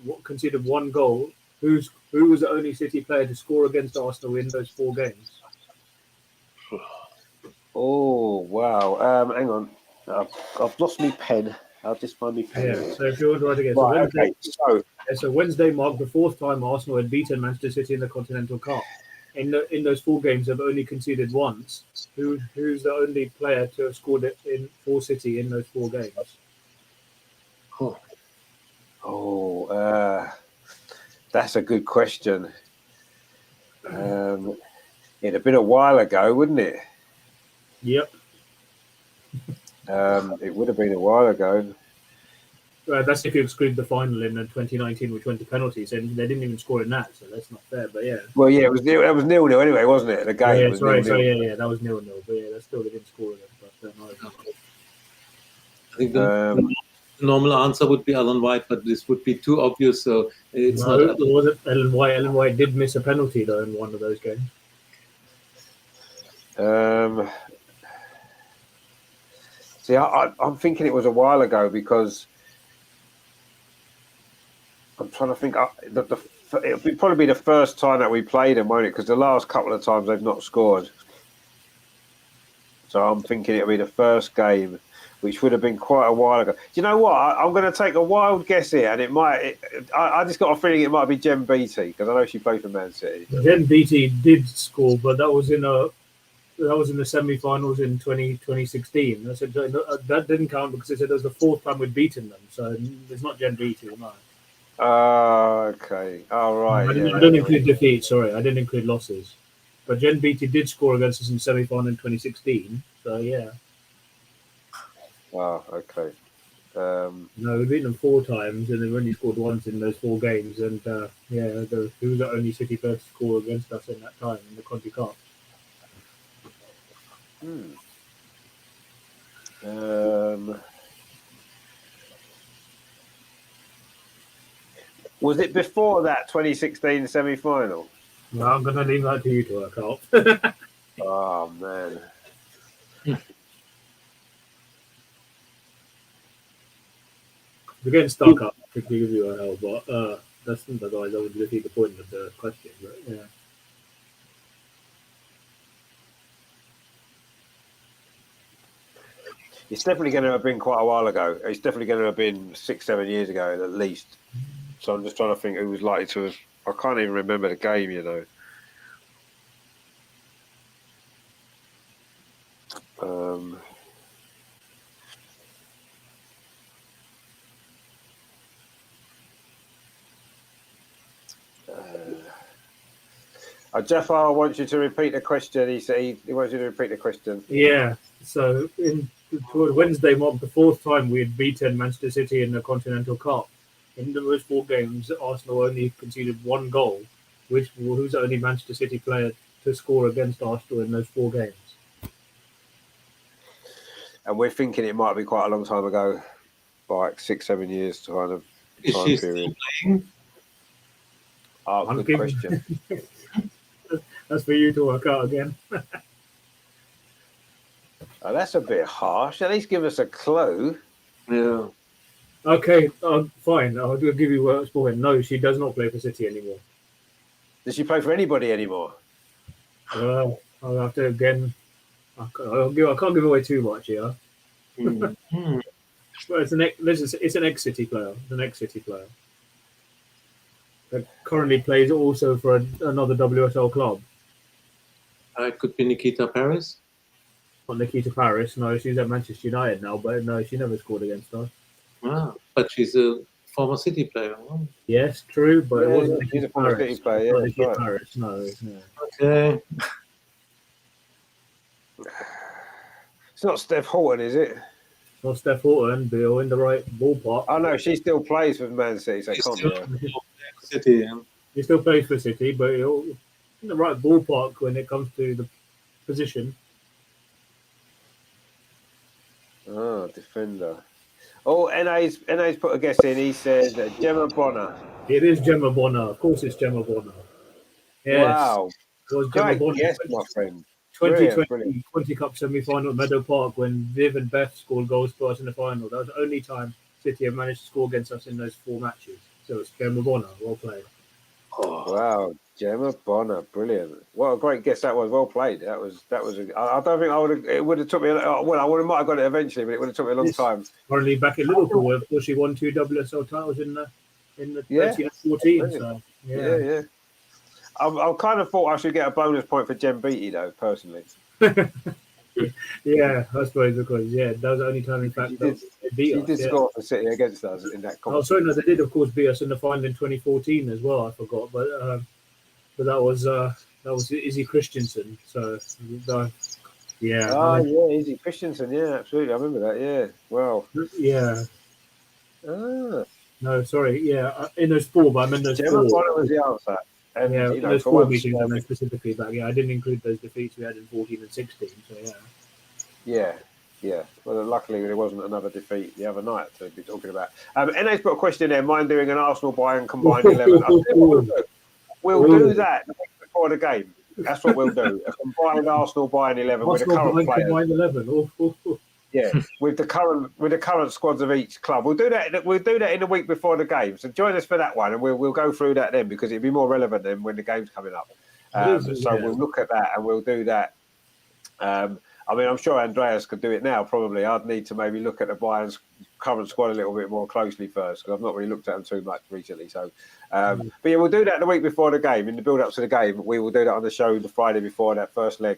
goal. Who was the only City player to score against Arsenal in those 4 games? Oh, wow. Hang on. I've lost my pen. I'll just find my pen. Yeah, so if you want to write again. Right, so Wednesday marked the 4th time Arsenal had beaten Manchester City in the Continental Cup. In those 4 games, they've only conceded once. Who's the only player to have scored it for City in those 4 games? Oh, that's a good question. It'd have been a while ago, wouldn't it? Yep. It would have been a while ago. That's if you exclude the final in 2019, which went to penalties, and they didn't even score in that, so that's not fair. But yeah. Well, yeah, it was 0-0 anyway, wasn't it? The game was 0-0. Yeah, that was 0-0. But yeah, that's still they didn't score again. But no, I think the normal answer would be Alan White, but this would be too obvious. So it's no, not. it wasn't Ellen White. Ellen White did miss a penalty though in one of those games. See, I'm thinking it was a while ago because I'm trying to think. It'll probably be the first time that we played them, won't it? Because the last couple of times they've not scored. So I'm thinking it'll be the first game, which would have been quite a while ago. Do you know what? I'm going to take a wild guess here, and it might. I just got a feeling it might be Jen Beattie because I know she played for Man City. Jen Beattie did score, but that was in the semi-finals in 2016. I said that didn't count because it said it was the fourth time we'd beaten them. So it's not Jen Beattie, no. Okay. All right. I didn't include defeats. Sorry, I didn't include losses. But Jen Beattie did score against us in the semi-final in 2016. So yeah. Wow. Okay. No, we've beaten them 4 times, and they've only scored once in those 4 games. And he was the only City player to score against us in that time in the Conti Cup. Was it before that 2016 semi-final? No, I'm going to leave that to you to work out. Oh man. Against Star Cup, I could give you a hell, but that's otherwise I would defeat the point of the question. But yeah. It's definitely going to have been quite a while ago. It's definitely going to have been 6-7 years ago at least. So I'm just trying to think who was likely to have. I can't even remember the game, you know. Jafar wants you to repeat the question. He said he wants you to repeat the question. Yeah. So toward Wednesday marked the 4th time we had beaten Manchester City in the Continental Cup. In those 4 games, Arsenal only conceded 1 goal, who's the only Manchester City player to score against Arsenal in those 4 games. And we're thinking it might be quite a long time ago, like 6-7 years kind of time period. Playing? Oh, good question. That's for you to work out again. Oh, that's a bit harsh. At least give us a clue. Yeah. Okay, fine. I'll give you words for him. No, she does not play for City anymore. Does she play for anybody anymore? I'll have to again. I can't give away too much here. Well, it's an ex-City player. It's an ex-City player that currently plays also for another WSL club. It could be Nikita Paris. Not Nikita Paris. No, she's at Manchester United now. But no, she never scored against us. But she's a former City player. Huh? Yes, true. But it wasn't she's Nikita a former Paris. City player. Yeah, Nikita right. Paris. No. Okay. It's not Steph Houghton, is it? Not Steph Houghton, but you're in the right ballpark. Oh no, she still plays for Man City, so it can't be her. City. Yeah. He still plays for City, but you're in the right ballpark when it comes to the position. Oh, defender. Oh, NA's put a guess in. He says Gemma Bonner. It is Gemma Bonner. Of course, it's Gemma Bonner. Yes. Wow. It was Gemma Great Bonner. guess, my friend. 2020 Conti Cup semi-final at Meadow Park when Viv and Beth scored goals for us in the final. That was the only time City have managed to score against us in those 4 matches. So it's Gemma Bonner. Well played. Oh, wow, Gemma Bonner, brilliant! What a great guess that was. Well played. That was. I don't think I would have. It would have took me. Well, I might have got it eventually, but it would have took me a long time. Currently back in Liverpool, of course, she won 2 WSL titles in the 2014. So Yeah. I kind of thought I should get a bonus point for Jen Beattie though, personally. Yeah, I suppose because that was the only time in fact that they beat She us. did Yeah. score for City against us in that Oh, sorry, competition. no, they did of course beat us in the final in 2014 as well. I forgot, but that was Izzy Christensen. So yeah, I Oh, mean, yeah, Izzy Christensen. Yeah, absolutely. I remember that. Yeah. Wow. yeah. Ah. No, sorry. Yeah, in those four, but I meant those Gemma four. Bonner was the answer. And, Yeah, you in know, those for four once, meetings, I meant specifically back. Yeah, I didn't include those defeats we had in 14 and 16. So yeah. Well, luckily there wasn't another defeat the other night to be talking about. NA's put a question there. Mind doing an Arsenal Bayern combined 11? I'll tell you what we'll do. We'll do that the week before the game. That's what we'll do. A combined Arsenal Bayern 11 with the Arsenal current players. combined 11. Yeah, with the current squads of each club. We'll do that in the week before the game. So join us for that one, and we'll go through that then, because it'll be more relevant then when the game's coming up. We'll look at that and we'll do that. I mean, I'm sure Andreas could do it now. Probably, I'd need to maybe look at the Bayern's current squad a little bit more closely first, because I've not really looked at them too much recently. So, but yeah, we'll do that the week before the game. In the build-up to the game, we will do that on the show the Friday before that first leg,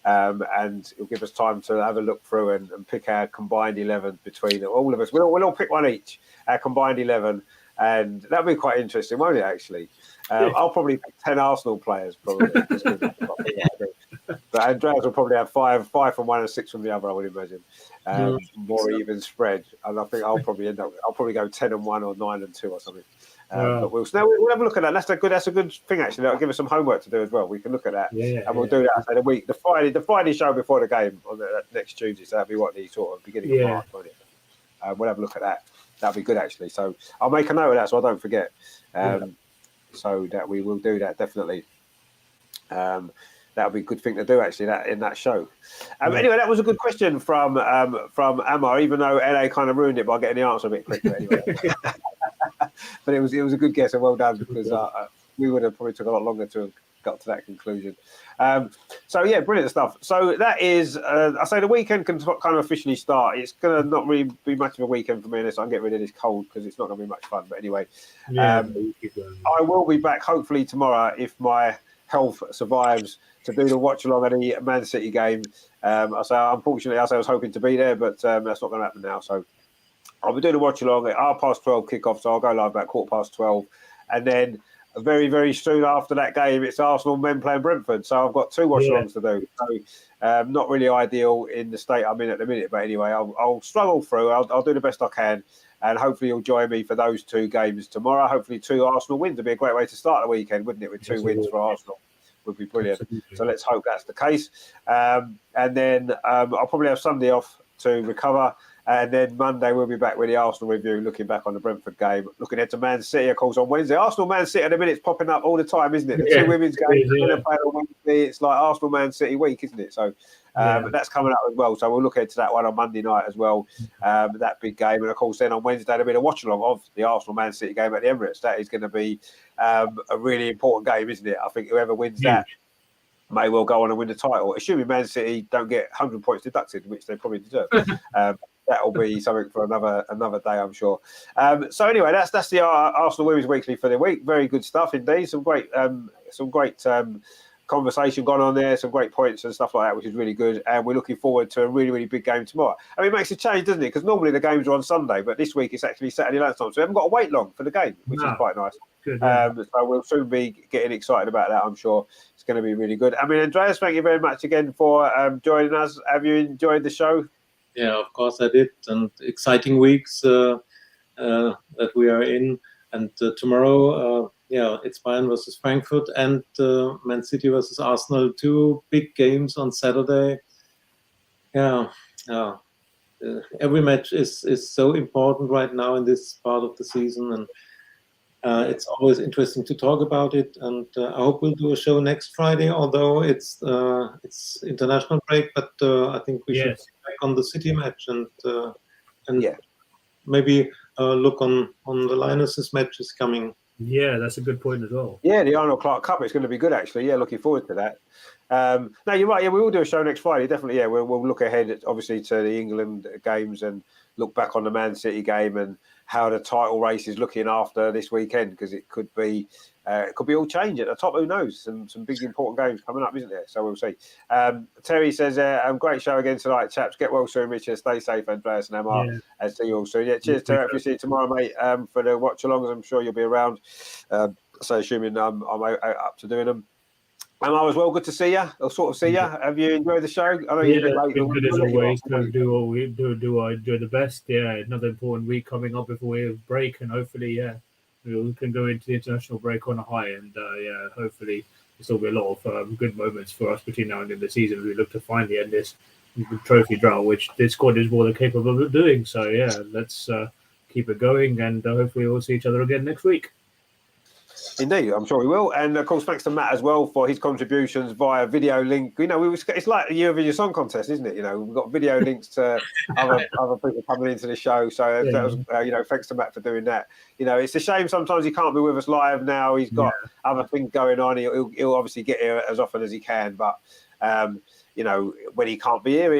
and it'll give us time to have a look through and pick our combined 11 between all of us. We'll all pick one each, our combined 11, and that'll be quite interesting, won't it? Actually, I'll probably pick 10 Arsenal players, probably. Just 'cause that's what I do. But Andreas will probably have five from one and 6 from the other, I would imagine. More even spread. And I think I'll probably go 10 and 1 or 9 and 2 or something. But we'll have a look at that. That's a good thing, actually. That'll give us some homework to do as well. We can look at that. And we'll do that the Friday show before the game on the next Tuesday. So that'll be the sort of beginning of March, won't it? We'll have a look at that. That'll be good, actually. So I'll make a note of that so I don't forget. So that we will do that, definitely. That would be a good thing to do, actually, that in that show. Anyway, that was a good question from Amar, even though LA kind of ruined it by getting the answer a bit quicker anyway. But it was a good guess and well done, because we would have probably took a lot longer to have got to that conclusion. So yeah, brilliant stuff. So that is, I say the weekend can kind of officially start. It's going to not really be much of a weekend for me unless I can get rid of this cold, because it's not going to be much fun. But anyway, I will be back hopefully tomorrow if my health survives to do the watch along at the Man City game. Unfortunately, I was hoping to be there, but that's not going to happen now. So I'll be doing a watch along at 12:30 kickoff. So I'll go live about 12:15, and then very, very soon after that game, it's Arsenal men playing Brentford. So I've got 2 watch alongs to do. So not really ideal in the state I'm in at the minute, but anyway, I'll struggle through. I'll do the best I can. And hopefully you'll join me for those 2 games tomorrow. Hopefully 2 Arsenal wins would be a great way to start the weekend, wouldn't it? With 2 wins for Arsenal would be brilliant. Absolutely. So let's hope that's the case. And then I'll probably have Sunday off to recover. And then Monday we'll be back with the Arsenal review, looking back on the Brentford game, looking ahead to Man City, of course, on Wednesday. Arsenal Man City at the minute's popping up all the time, isn't it? The 2 women's games on Wednesday. It's like Arsenal Man City week, isn't it? So that's coming up as well. So we'll look ahead to that one on Monday night as well. That big game, and of course then on Wednesday there'll be a watch along of the Arsenal Man City game at the Emirates. That is going to be a really important game, isn't it? I think whoever wins that may well go on and win the title, assuming Man City don't get 100 points deducted, which they probably deserve. That'll be something for another day, I'm sure. So anyway, that's the Arsenal Women's Weekly for the week. Very good stuff indeed. Some great conversation gone on there, some great points and stuff like that, which is really good. And we're looking forward to a really, really big game tomorrow. I mean, it makes a change, doesn't it? Because normally the games are on Sunday, but this week it's actually Saturday lunchtime, so we haven't got to wait long for the game, which is quite nice. Good, so we'll soon be getting excited about that, I'm sure. It's going to be really good. I mean, Andreas, thank you very much again for joining us. Have you enjoyed the show? Yeah, of course I did. And exciting weeks that we are in. And tomorrow, it's Bayern versus Frankfurt and Man City versus Arsenal. 2 big games on Saturday. Every match is so important right now in this part of the season, and it's always interesting to talk about it. And I hope we'll do a show next Friday, although it's international break. But I think we should be back on the City match and maybe look on the Linus's matches coming. Yeah, that's a good point as well. Yeah, the Arnold Clark Cup is going to be good, actually. Yeah, looking forward to that. No, you're right. Yeah, we will do a show next Friday. Definitely, yeah. We'll look ahead, obviously, to the England games and look back on the Man City game and how the title race is looking after this weekend, because it could be it could be all change at the top. Who knows? Some big important games coming up, isn't there? So we'll see. Terry says, great show again tonight, chaps. Get well soon, Richard. Stay safe, Andreas and Emma. Yeah. And see you all soon. Yeah, cheers, Terry. If you see you tomorrow, mate, for the watch-alongs, I'm sure you'll be around. So assuming I'm up to doing them. Emma as well, good to see you. I'll sort of see you. Have you enjoyed the show? I know you've been late. Good as always. Do what we do the best. Yeah, another important week coming up before we break, and hopefully, we can go into the international break on a high. And hopefully, this will be a lot of good moments for us between now and the end of the season. We look to finally end this trophy drought, which this squad is more than capable of doing. So let's keep it going, and hopefully we'll see each other again next week. Indeed, I'm sure we will. And of course, thanks to Matt as well for his contributions via video link. It's like the Eurovision Song Contest, isn't it? We've got video links to other people coming into the show. So that was, thanks to Matt for doing that. It's a shame sometimes he can't be with us live now. He's got other things going on. He'll obviously get here as often as he can, but when he can't be here,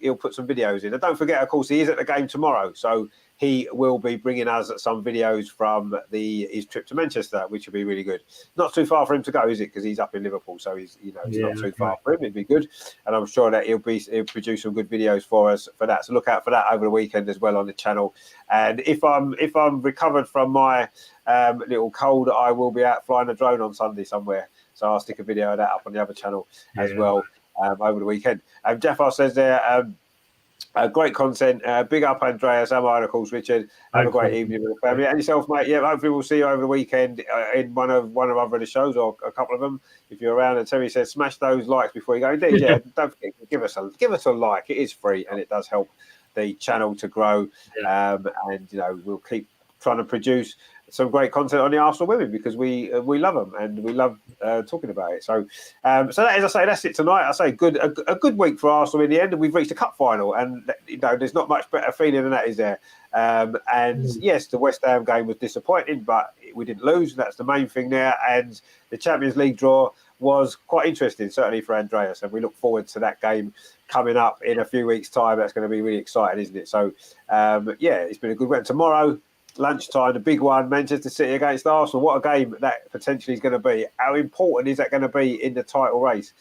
he'll put some videos in. And don't forget, of course, he is at the game tomorrow, so he will be bringing us some videos from his trip to Manchester, which will be really good. Not too far for him to go, is it? Because he's up in Liverpool, so he's not too far for him. It'd be good, and I'm sure that he'll produce some good videos for us for that. So look out for that over the weekend as well on the channel. And if I'm recovered from my little cold, I will be out flying a drone on Sunday somewhere. So I'll stick a video of that up on the other channel as well over the weekend. Jeffar says there. Great content. Big up, Andreas. I'm of course, Richard. Have a great evening with the family and yourself, mate. Yeah, hopefully we'll see you over the weekend in one of other the shows or a couple of them if you're around. And Terry says, smash those likes before you go. Indeed, don't forget, give us a like. It is free and it does help the channel to grow. And we'll keep trying to produce some great content on the Arsenal women because we love them and we love talking about it. So that is, I say, that's it tonight. I say a good week for Arsenal in the end, and we've reached a cup final, and there's not much better feeling than that, is there? Yes, the West Ham game was disappointing, but we didn't lose. That's the main thing there, and the Champions League draw was quite interesting, certainly for Andreas, and we look forward to that game coming up in a few weeks' time. That's going to be really exciting, isn't it? So it's been a good week. Tomorrow, lunchtime, the big one, Manchester City against Arsenal. What a game that potentially is going to be. How important is that going to be in the title race?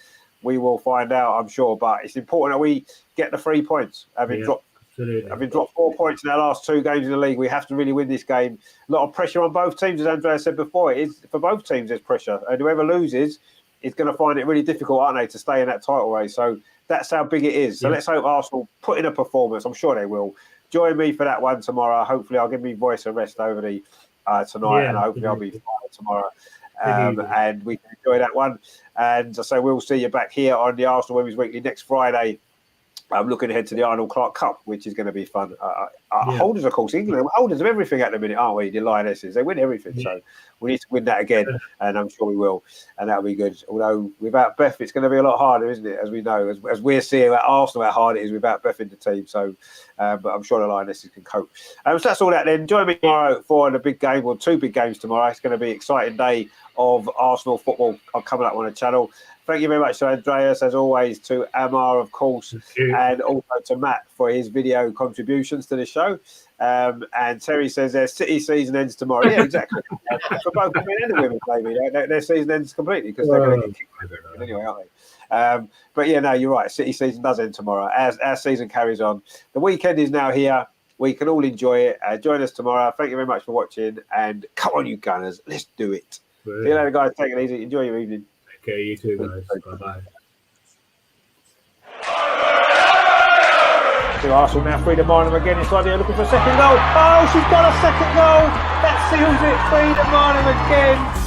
We will find out, I'm sure. But it's important that we get the 3 points. Having dropped 4 points in our last 2 games in the league, we have to really win this game. A lot of pressure on both teams, as Andrea said before. It is, for both teams, there's pressure. And whoever loses is going to find it really difficult, aren't they, to stay in that title race. So that's how big it is. So let's hope Arsenal put in a performance. I'm sure they will. Join me for that one tomorrow. Hopefully, I'll give me voice a rest over the tonight, and hopefully I'll be fine tomorrow. And we can enjoy that one. And so we'll see you back here on the Arsenal Women's Weekly next Friday. I'm looking ahead to the Arnold Clark Cup, which is going to be fun. Holders, of course, England, holders of everything at the minute, aren't we? The Lionesses, they win everything. So we need to win that again, and I'm sure we will, and that'll be good. Although without Beth, it's going to be a lot harder, isn't it? As we know, as we're seeing at Arsenal, how hard it is without Beth in the team. So, but I'm sure the Lionesses can cope. So that's all that then. Join me tomorrow for the big game, or 2 big games tomorrow. It's going to be an exciting day of Arsenal football coming up on the channel. Thank you very much to Andreas, as always, to Amar, of course, and also to Matt for his video contributions to the show. And Terry says their City season ends tomorrow. Yeah, exactly. For both the men and the women, maybe. Their season ends completely because they're going to get kicked anyway, aren't they? But yeah, no, you're right. City season does end tomorrow. Our season carries on. The weekend is now here. We can all enjoy it. Join us tomorrow. Thank you very much for watching. And come on, you Gunners. Let's do it. See you later, guys. Take it easy. Enjoy your evening. Okay, you too, guys. Bye-bye. So Arsenal now Frida Marnham again inside there looking for a second goal. Oh, she's got a second goal. That seals it. Frida Marnham again.